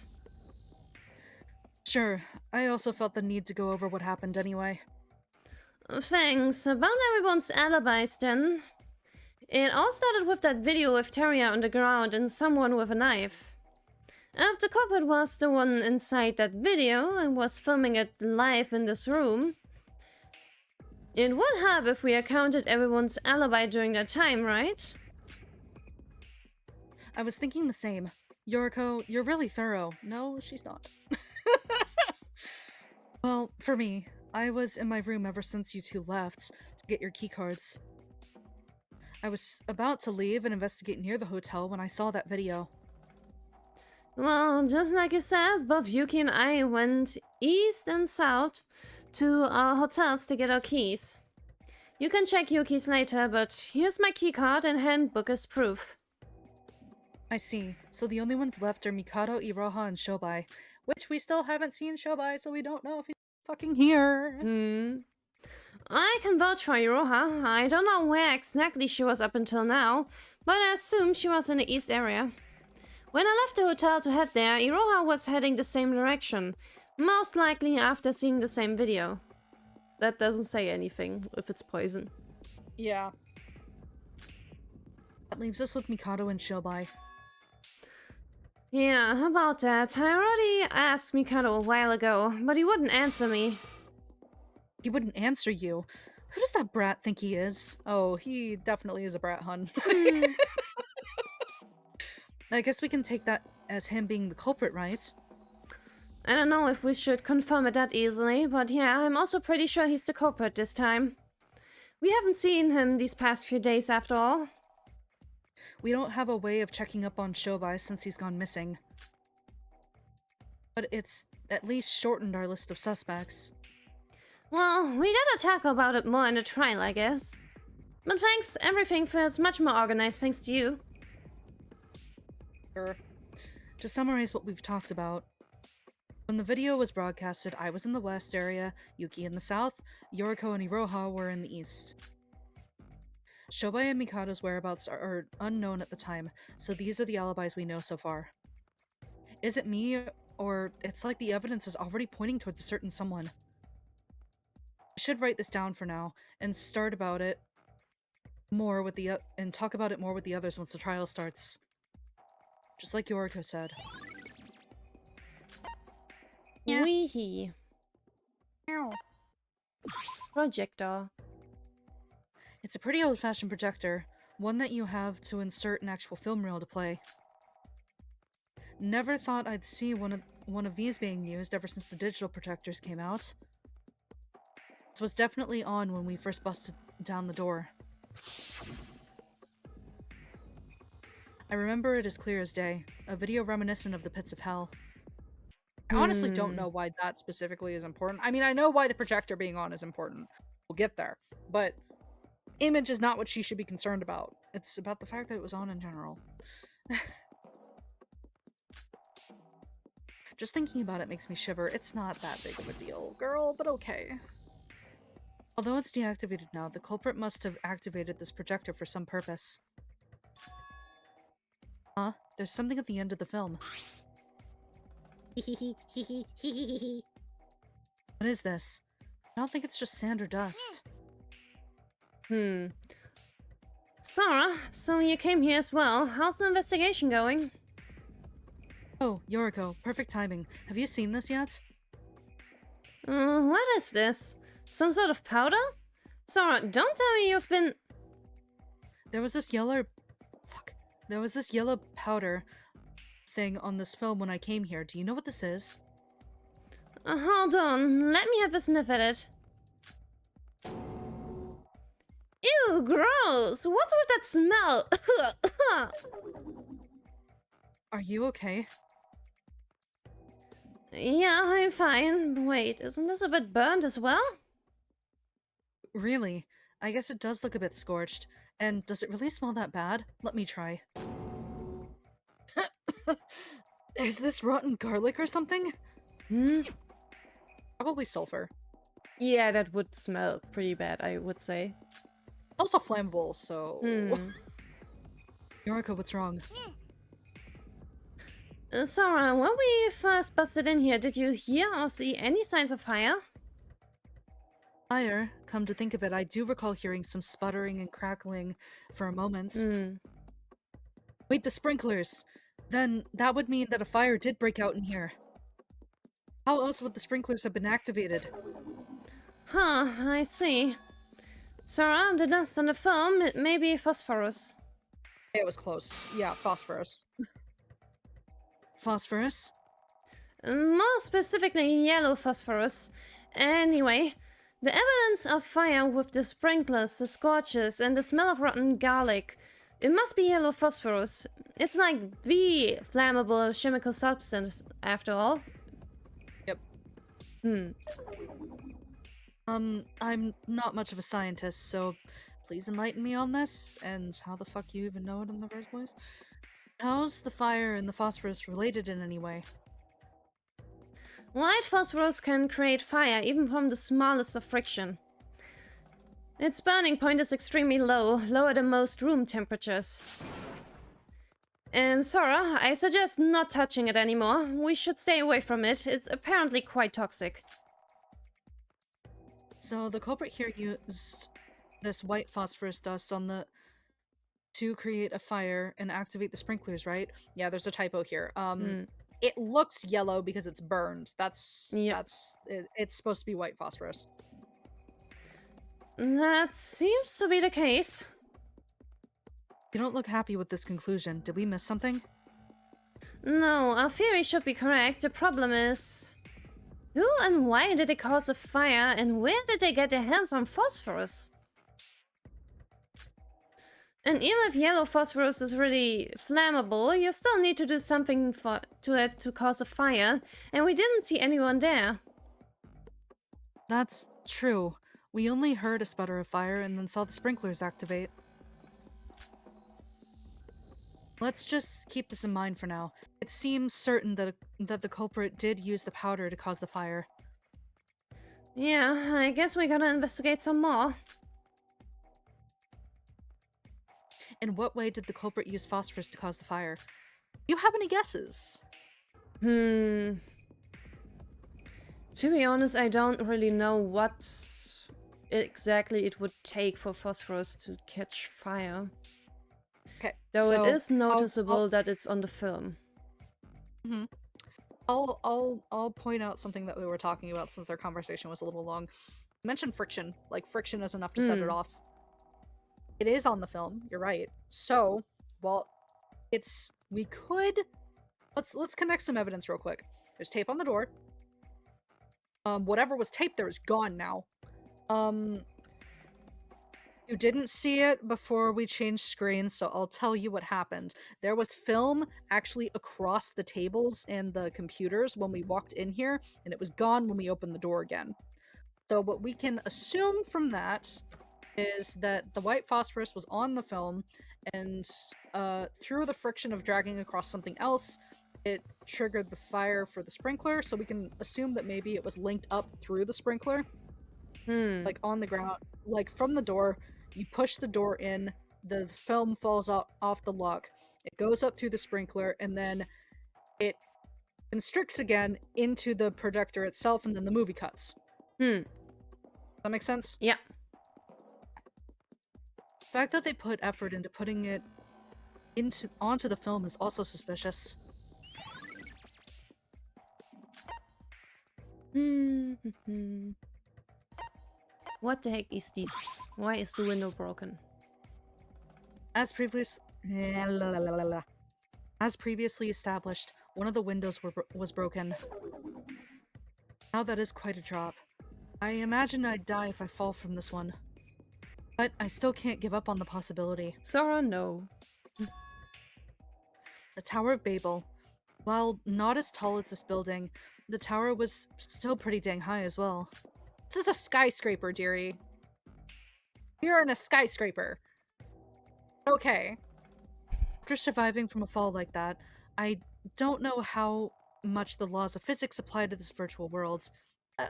Sure. I also felt the need to go over what happened anyway. Thanks. About everyone's alibis then. It all started with that video of Teria on the ground and someone with a knife. If the culprit was the one inside that video and was filming it live in this room, it would help if we accounted everyone's alibi during that time, right? I was thinking the same. Yoriko, you're really thorough. No, she's not. Well, for me, I was in my room ever since you two left to get your keycards. I was about to leave and investigate near the hotel when I saw that video. Well, just like you said, both Yuki and I went east and south to our hotels to get our keys. You can check Yuki's later, but here's my keycard and handbook as proof. I see. So the only ones left are Mikado, Iroha, and Shobai. Which we still haven't seen Shobai, so we don't know if he's fucking here. I can vouch for Iroha. I don't know where exactly she was up until now, but I assume she was in the east area. When I left the hotel to head there, Iroha was heading the same direction, most likely after seeing the same video. That doesn't say anything, if it's poison. Yeah. That leaves us with Mikado and Shobai. Yeah, how about that? I already asked Mikado a while ago, but he wouldn't answer me. He wouldn't answer you. Who does that brat think he is? Oh, he definitely is a brat, hun. I guess we can take that as him being the culprit, right? I don't know if we should confirm it that easily, but yeah, I'm also pretty sure he's the culprit this time. We haven't seen him these past few days after all. We don't have a way of checking up on Shobai since he's gone missing. But it's at least shortened our list of suspects. Well, we gotta talk about it more in the trial, I guess. But thanks, everything feels much more organized thanks to you. Sure. To summarize what we've talked about, when the video was broadcasted, I was in the west area, Yuki in the south, Yoriko and Iroha were in the east. Shobai and Mikado's whereabouts are unknown at the time, so these are the alibis we know so far. Is it me, or it's like the evidence is already pointing towards a certain someone? I should write this down for now, and start about it more with and talk about it more with the others once the trial starts. Just like Yoriko said. Yeah. Weehee. Ow. Projector. It's a pretty old-fashioned projector, one that you have to insert an actual film reel to play. Never thought I'd see one of these being used ever since the digital projectors came out. This was definitely on when we first busted down the door. I remember it as clear as day, a video reminiscent of the pits of hell. I honestly don't know why that specifically is important. I mean, I know why the projector being on is important. We'll get there. But image is not what she should be concerned about. It's about the fact that it was on in general. Just thinking about it makes me shiver. It's not that big of a deal, girl, but okay. Although it's deactivated now, the culprit must have activated this projector for some purpose. Huh? There's something at the end of the film. What is this? I don't think it's just sand or dust. Sarah, so you came here as well. How's the investigation going? Oh, Yoriko, perfect timing. Have you seen this yet? What is this? Some sort of powder? Sarah, don't tell me you've been... There was this yellow powder thing on this film when I came here. Do you know what this is? Hold on, let me have a sniff at it. Ew, gross! What's with that smell? Are you okay? Yeah, I'm fine. Wait, isn't this a bit burnt as well? Really? I guess it does look a bit scorched. And does it really smell that bad? Let me try. Is this rotten garlic or something? Probably sulfur. Yeah, that would smell pretty bad, I would say. Also flammable, so... Yoriko, what's wrong? Sarah, when we first busted in here, did you hear or see any signs of fire? Fire? Come to think of it, I do recall hearing some sputtering and crackling for a moment. Wait, the sprinklers! Then that would mean that a fire did break out in here. How else would the sprinklers have been activated? Huh, I see. Sarah, the dust on the film, it may be phosphorus. It was close. Yeah, phosphorus. Phosphorus? More specifically, yellow phosphorus. Anyway, the evidence of fire with the sprinklers, the scorches, and the smell of rotten garlic. It must be yellow phosphorus. It's like the flammable chemical substance, after all. Yep. I'm not much of a scientist, so please enlighten me on this, and how the fuck you even know it in the first place? How's the fire and the phosphorus related in any way? Light phosphorus can create fire even from the smallest of friction. Its burning point is extremely low, lower than most room temperatures. And Sora, I suggest not touching it anymore. We should stay away from it. It's apparently quite toxic. So the culprit here used this white phosphorus dust on the to create a fire and activate the sprinklers, right? Yeah, there's a typo here. It looks yellow because it's burned. It's supposed to be white phosphorus. That seems to be the case. You don't look happy with this conclusion. Did we miss something? No, our theory should be correct. The problem is... who and why did they cause a fire, and where did they get their hands on phosphorus? And even if yellow phosphorus is really flammable, you still need to do something to it to cause a fire, and we didn't see anyone there. That's true. We only heard a sputter of fire and then saw the sprinklers activate. Let's just keep this in mind for now. It seems certain that the culprit did use the powder to cause the fire. Yeah, I guess we gotta investigate some more. In what way did the culprit use phosphorus to cause the fire? Do you have any guesses? To be honest, I don't really know what exactly it would take for phosphorus to catch fire. Okay. Though so it is noticeable that it's on the film. I'll point out something that we were talking about since our conversation was a little long. You mentioned friction. Like friction is enough to set it off. It is on the film. You're right. So, well, we could let's connect some evidence real quick. There's tape on the door. Whatever was taped there is gone now. You didn't see it before we changed screens, so I'll tell you what happened. There was film actually across the tables and the computers when we walked in here, and it was gone when we opened the door again. So what we can assume from that is that the white phosphorus was on the film, and through the friction of dragging across something else, it triggered the fire for the sprinkler, so we can assume that maybe it was linked up through the sprinkler. Like on the ground, like from the door, you push the door in, the film falls off the lock, it goes up through the sprinkler, and then it constricts again into the projector itself, and then the movie cuts. Does that make sense? Yeah. The fact that they put effort into putting it onto the film is also suspicious. What the heck is this? Why is the window broken? As previously established, one of the windows was broken. Now that is quite a drop. I imagine I'd die if I fall from this one. But I still can't give up on the possibility. Sora, no. The Tower of Babel. While not as tall as this building, the tower was still pretty dang high as well. This is a skyscraper, dearie. You're in a skyscraper. Okay. After surviving from a fall like that, I don't know how much the laws of physics apply to this virtual world.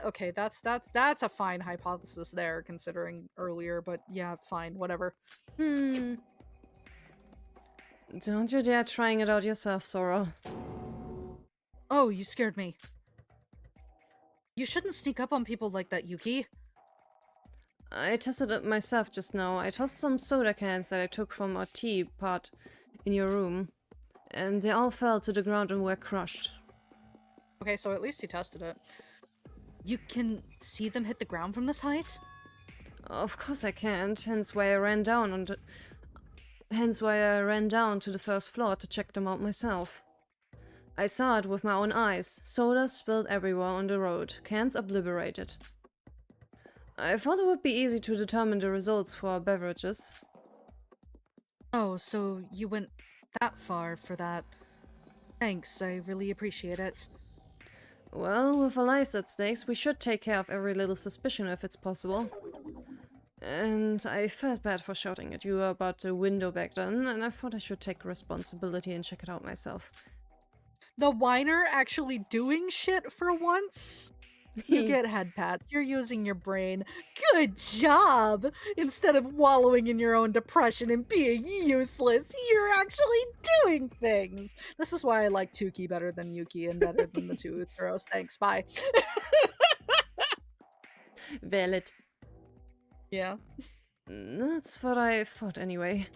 Okay, that's a fine hypothesis there, considering earlier, but yeah, fine, whatever. Don't you dare trying it out yourself, Sora. Oh, you scared me. You shouldn't sneak up on people like that, Yuki. I tested it myself just now. I tossed some soda cans that I took from our tea pot in your room, and they all fell to the ground and were crushed. Okay, so at least you tested it. You can see them hit the ground from this height? Of course I can't, hence why I ran down to the first floor to check them out myself. I saw it with my own eyes. Soda spilled everywhere on the road, cans obliterated. I thought it would be easy to determine the results for our beverages. Oh, so you went that far for that. Thanks, I really appreciate it. Well, with our lives at stakes, we should take care of every little suspicion if it's possible. And I felt bad for shouting at you about the window back then, and I thought I should take responsibility and check it out myself. The whiner actually doing shit for once? You get head pats. You're using your brain. Good job! Instead of wallowing in your own depression and being useless, you're actually doing things! This is why I like Tuki better than Yuki and better than the two Utsuros. Thanks, bye. Valid. Yeah. That's what I thought anyway.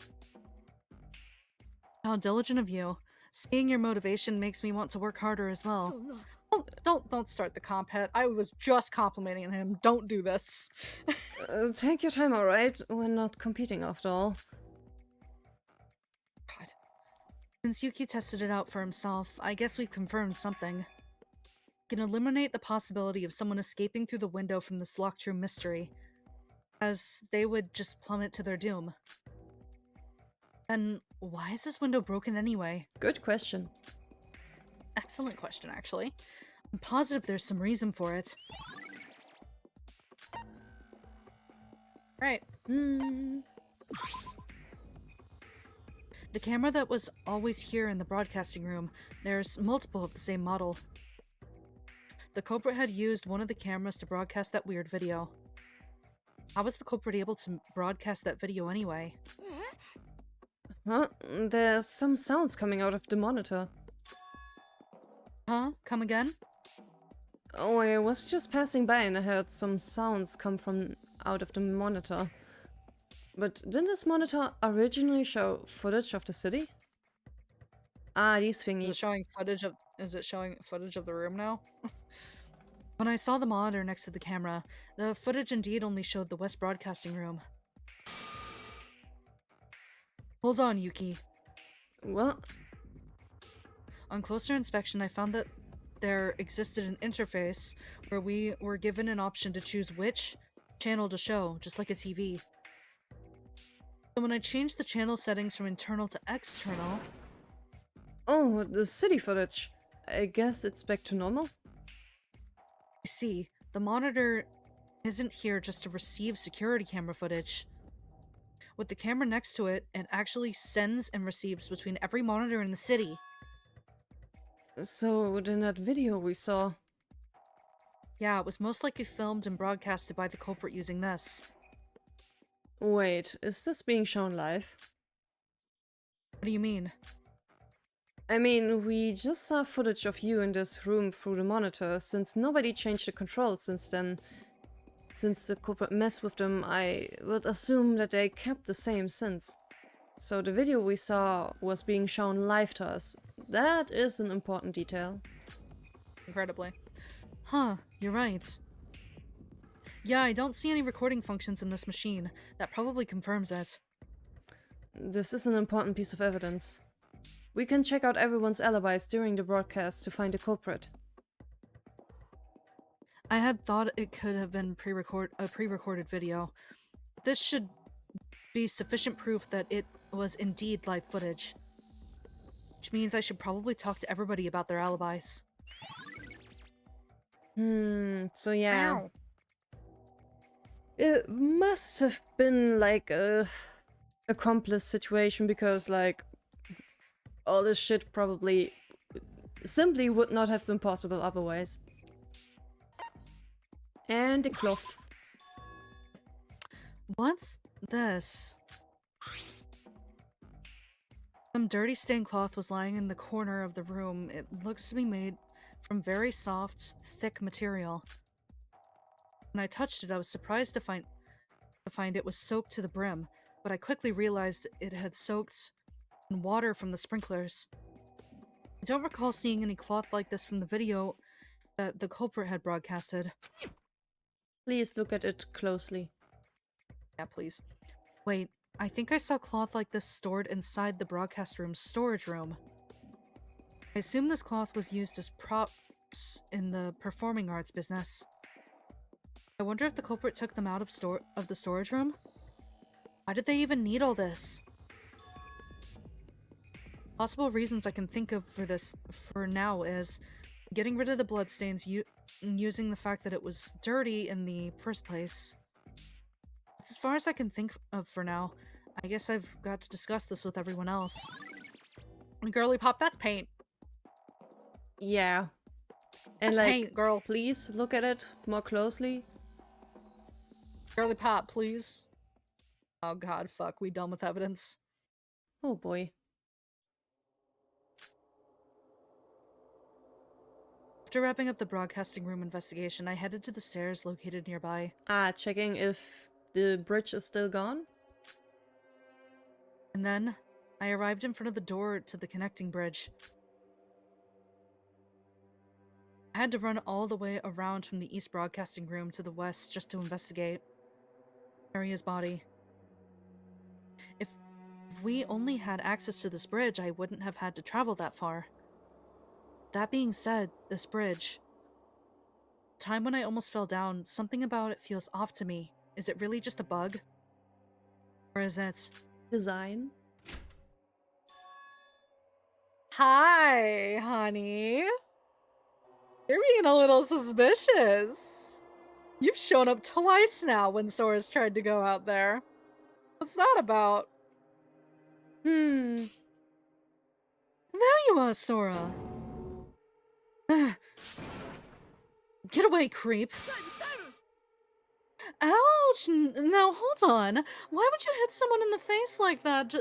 How diligent of you. Seeing your motivation makes me want to work harder as well. Don't start the compet. I was just complimenting him. Don't do this. Take your time, alright? We're not competing after all. God. Since Yuki tested it out for himself, I guess we've confirmed something. We can eliminate the possibility of someone escaping through the window from this locked room mystery, as they would just plummet to their doom. Then why is this window broken anyway? Good question. Excellent question, actually. I'm positive there's some reason for it. Right. The camera that was always here in the broadcasting room, there's multiple of the same model. The culprit had used one of the cameras to broadcast that weird video. How was the culprit able to broadcast that video anyway? Huh? There's some sounds coming out of the monitor. Huh? Come again? Oh, I was just passing by and I heard some sounds come from out of the monitor. But didn't this monitor originally show footage of the city? Ah, these thingies. Is it showing footage of... Is it showing footage of the room now? When I saw the monitor next to the camera, the footage indeed only showed the West Broadcasting Room. Hold on, Yuki. What? On closer inspection, I found that there existed an interface where we were given an option to choose which channel to show, just like a TV. So when I changed the channel settings from internal to external... Oh, the city footage. I guess it's back to normal? I see. The monitor isn't here just to receive security camera footage. With the camera next to it, it actually sends and receives between every monitor in the city. So, in that video we saw... Yeah, it was most likely filmed and broadcasted by the culprit using this. Wait, is this being shown live? What do you mean? I mean, we just saw footage of you in this room through the monitor. Since nobody changed the controls since then, since the corporate messed with them, I would assume that they kept the same since. So the video we saw was being shown live to us. That is an important detail. Incredibly. Huh, you're right. Yeah, I don't see any recording functions in this machine. That probably confirms it. This is an important piece of evidence. We can check out everyone's alibis during the broadcast to find the culprit. I had thought it could have been a pre-recorded video. This should be sufficient proof that it was indeed live footage. Which means I should probably talk to everybody about their alibis. So yeah. Ow. It must have been like a accomplice situation because like all this shit probably simply would not have been possible otherwise. And the cloth. What's this? Some dirty stained cloth was lying in the corner of the room. It looks to be made from very soft, thick material. When I touched it, I was surprised to find it was soaked to the brim, but I quickly realized it had soaked in water from the sprinklers. I don't recall seeing any cloth like this from the video that the culprit had broadcasted. Please look at it closely. Yeah, please. Wait, I think I saw cloth like this stored inside the broadcast room's storage room. I assume this cloth was used as props in the performing arts business. I wonder if the culprit took them out of the storage room? Why did they even need all this? Possible reasons I can think of for this for now is getting rid of the bloodstains using the fact that it was dirty in the first place. As far as I can think of for now, I guess I've got to discuss this with everyone else. Girly pop, that's paint. Yeah. And That's like, paint, girl. please look at it more closely. Girly pop, please. Oh god, fuck, we done with evidence. Oh boy. After wrapping up the broadcasting room investigation, I headed to the stairs located nearby. Checking if the bridge is still gone. And then, I arrived in front of the door to the connecting bridge. I had to run all the way around from the east broadcasting room to the west just to investigate Aria's body. If we only had access to this bridge, I wouldn't have had to travel that far. That being said, this bridge... time when I almost fell down, something about it feels off to me. Is it really just a bug? Or is it... Design. Hi, honey. You're being a little suspicious. You've shown up twice now when Sora's tried to go out there. What's that about? Hmm. There you are, Sora. Get away, creep. Ouch! Now hold on. Why would you hit someone in the face like that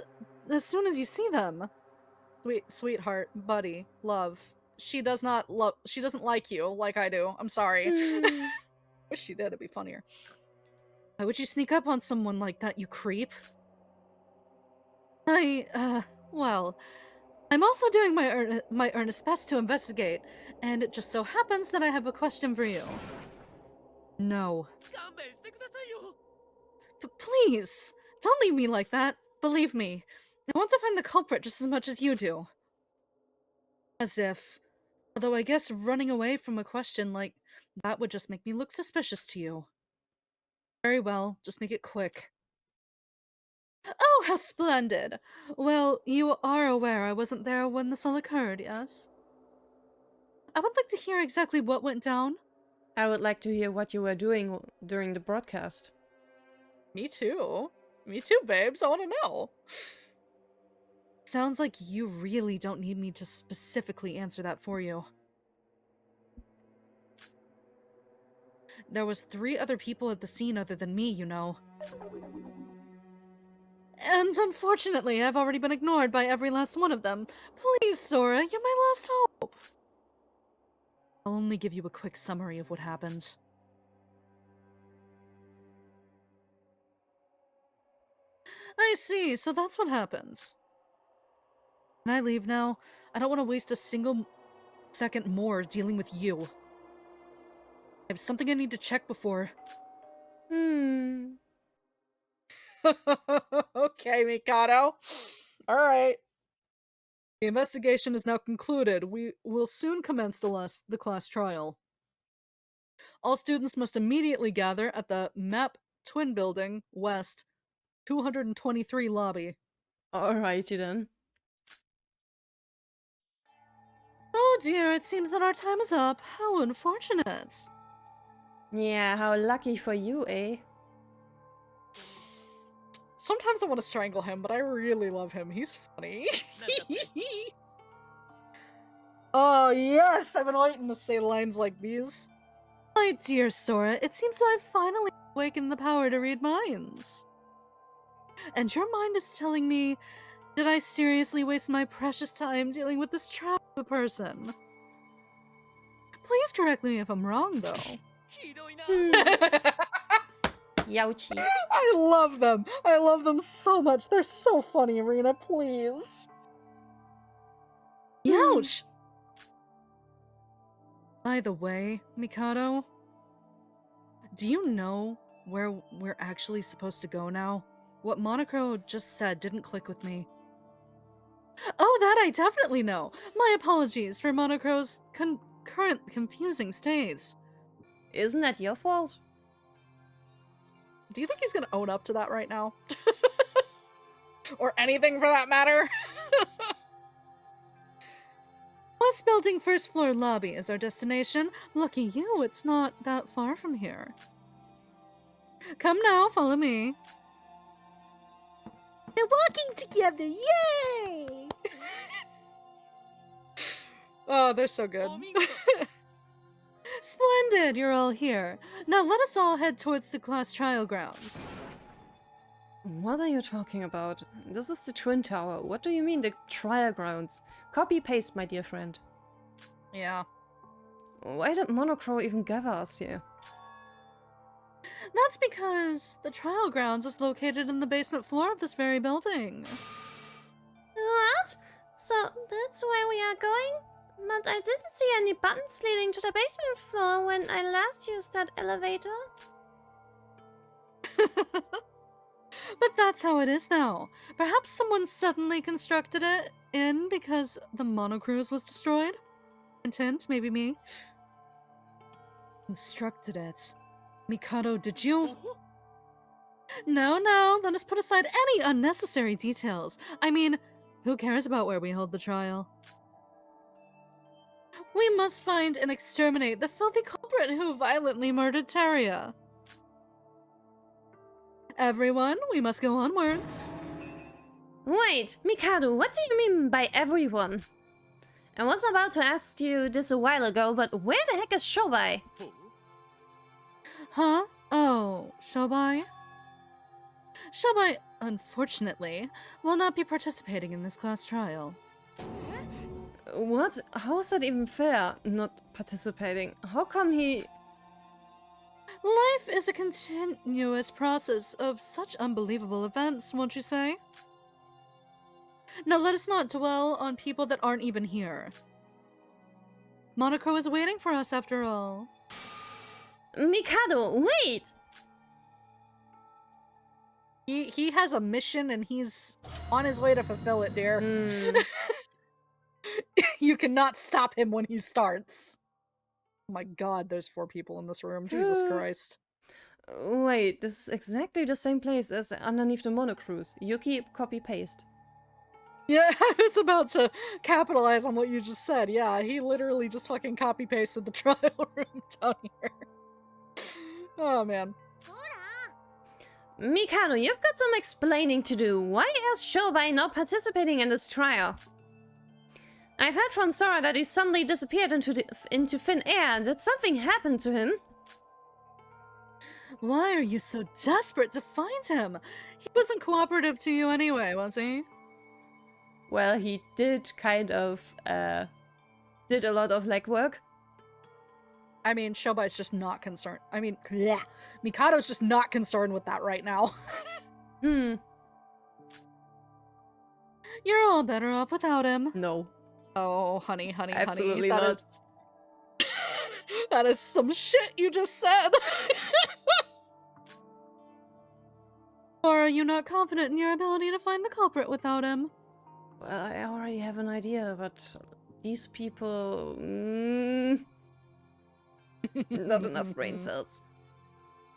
as soon as you see them? Sweetheart, buddy, love. She doesn't like you like I do. I'm sorry. Wish she did, it'd be funnier. Why would you sneak up on someone like that, you creep? Well, I'm also doing my earnest best to investigate, and it just so happens that I have a question for you. No. Please, don't leave me like that. Believe me, I want to find the culprit just as much as you do. As if, although I guess running away from a question like that would just make me look suspicious to you. Very well, just make it quick. Oh, how splendid! Well, you are aware I wasn't there when this all occurred, yes? I would like to hear exactly what went down. I would like to hear what you were doing during the broadcast. Me too. Me too, babes. I want to know. Sounds like you really don't need me to specifically answer that for you. There was 3 other people at the scene other than me, you know. And unfortunately, I've already been ignored by every last one of them. Please, Sora, you're my last hope. I'll only give you a quick summary of what happened. I see, so that's what happened. Can I leave now? I don't want to waste a single second more dealing with you. I have something I need to check before. Okay, Mikado. Alright. The investigation is now concluded. We will soon commence the class trial. All students must immediately gather at the MAP Twin Building, West, 223 lobby. Alrighty then. Oh dear, it seems that our time is up. How unfortunate. Yeah, how lucky for you, eh? Sometimes I want to strangle him, but I really love him. He's funny. Oh yes, I've been waiting to say lines like these. My dear Sora, it seems that I've finally awakened the power to read minds. And your mind is telling me, did I seriously waste my precious time dealing with this trap of a person? Please correct me if I'm wrong, though. Youchie. I love them. I love them so much. They're so funny, Rina, please. Youch! By the way, Mikado, do you know where we're actually supposed to go now? What Monocro just said didn't click with me. Oh, that I definitely know. My apologies for Monocro's current confusing states. Isn't that your fault? Do you think he's gonna own up to that right now? Or anything for that matter? West Building first floor lobby is our destination. Lucky you, it's not that far from here. Come now, follow me. We're walking together, yay! Oh, they're so good. Splendid, you're all here. Now let us all head towards the class trial grounds. What are you talking about? This is the Twin Tower. What do you mean, the trial grounds? Copy-paste, my dear friend. Yeah. Why did Monocro even gather us here? That's because the trial grounds is located in the basement floor of this very building. What? So that's where we are going? But I didn't see any buttons leading to the basement floor when I last used that elevator. But that's how it is now. Perhaps someone suddenly constructed it in because the monocruise was destroyed? Hint, hint, maybe me. Constructed it. Mikado, did you? No, no, let us put aside any unnecessary details. I mean, who cares about where we hold the trial? We must find and exterminate the filthy culprit who violently murdered Teria. Everyone, we must go onwards. Wait, Mikado, what do you mean by everyone? I was about to ask you this a while ago, but where the heck is Shobai? Huh? Oh, Shobai? Shobai, unfortunately, will not be participating in this class trial. What? How is that even fair, not participating? How come he... Life is a continuous process of such unbelievable events, won't you say? Now let us not dwell on people that aren't even here. Monokuro is waiting for us after all. Mikado, wait! He has a mission and he's on his way to fulfill it, dear. You cannot stop him when he starts. Oh my god, there's 4 people in this room. Jesus Christ. Wait, this is exactly the same place as underneath the monocruise. Yuki, copy-paste. Yeah, I was about to capitalize on what you just said. Yeah, he literally just fucking copy-pasted the trial room down here. Oh, man. Mikado, you've got some explaining to do. Why is Shobai not participating in this trial? I've heard from Sora that he suddenly disappeared into thin air. Did something happen to him? Why are you so desperate to find him? He wasn't cooperative to you anyway, was he? Well, he did kind of, did a lot of legwork. I mean, Shobai's just not concerned. I mean, yeah, Mikado's just not concerned with that right now. Hmm. You're all better off without him. No. Oh, honey, honey, Absolutely honey. not. That is some shit you just said. Or are you not confident in your ability to find the culprit without him? Well, I already have an idea, but these people... not enough brain cells.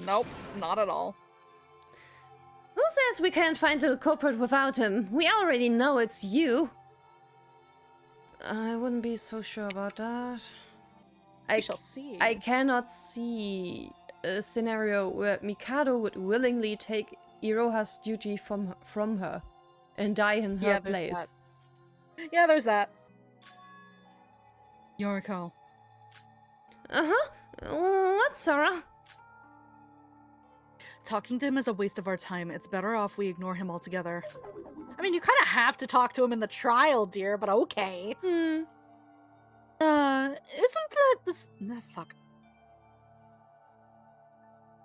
Nope, not at all. Who says we can't find the culprit without him? We already know it's you. I wouldn't be so sure about that. We shall see. I cannot see a scenario where Mikado would willingly take Iroha's duty from her and die in her place. Yeah, there's that. Yoriko. Uh-huh. What, Sora? Talking to him is a waste of our time. It's better off we ignore him altogether. I mean, you kind of have to talk to him in the trial, dear, but okay. Hmm. Isn't that this... Nah, fuck.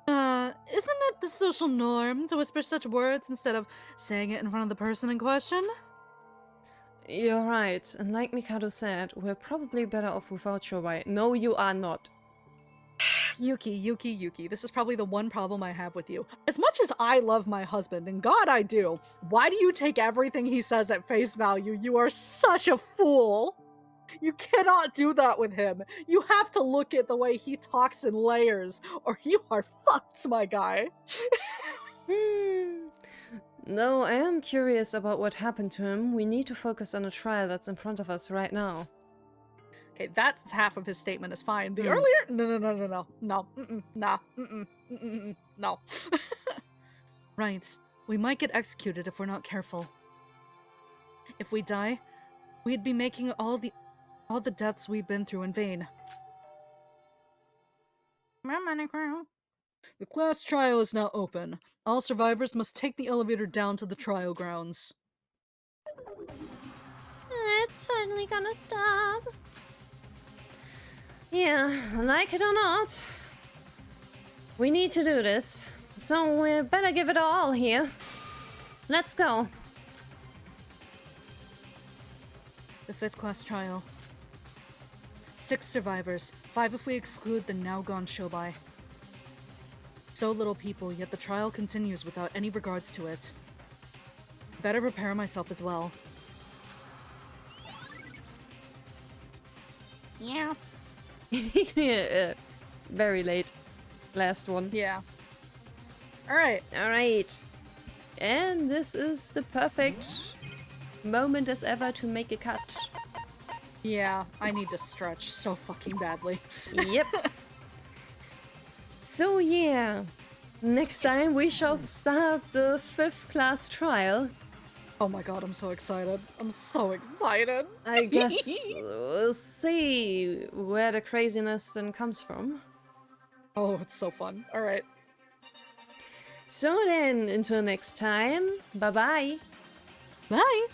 Isn't it the social norm to whisper such words instead of saying it in front of the person in question? You're right, and like Mikado said, we're probably better off without Shobai. No, you are not. Yuki, this is probably the one problem I have with you. As much as I love my husband, and God I do, why do you take everything he says at face value? You are such a fool! You cannot do that with him. You have to look at the way he talks in layers, or you are fucked, my guy. No, I am curious about what happened to him. We need to focus on the trial that's in front of us right now. Okay, that's half of his statement is fine. The earlier... No. No. Right. We might get executed if we're not careful. If we die, we'd be making all the deaths we've been through in vain. The class trial is now open. All survivors must take the elevator down to the trial grounds. It's finally gonna start. Yeah, like it or not. We need to do this. So we better give it all here. Let's go. The 5th class trial. 6 survivors, 5 if we exclude the now gone Shobai. So little people, yet the trial continues without any regards to it. Better prepare myself as well. Yeah. Yeah, very late. Last one. Yeah. Alright. Alright. And this is the perfect moment as ever to make a cut. Yeah, I need to stretch so fucking badly. Yep. So yeah, next time we shall start the 5th class trial. Oh my god, I'm so excited. I'm so excited. I guess we'll see where the craziness then comes from. Oh, it's so fun. Alright. So then, until next time, bye-bye. Bye!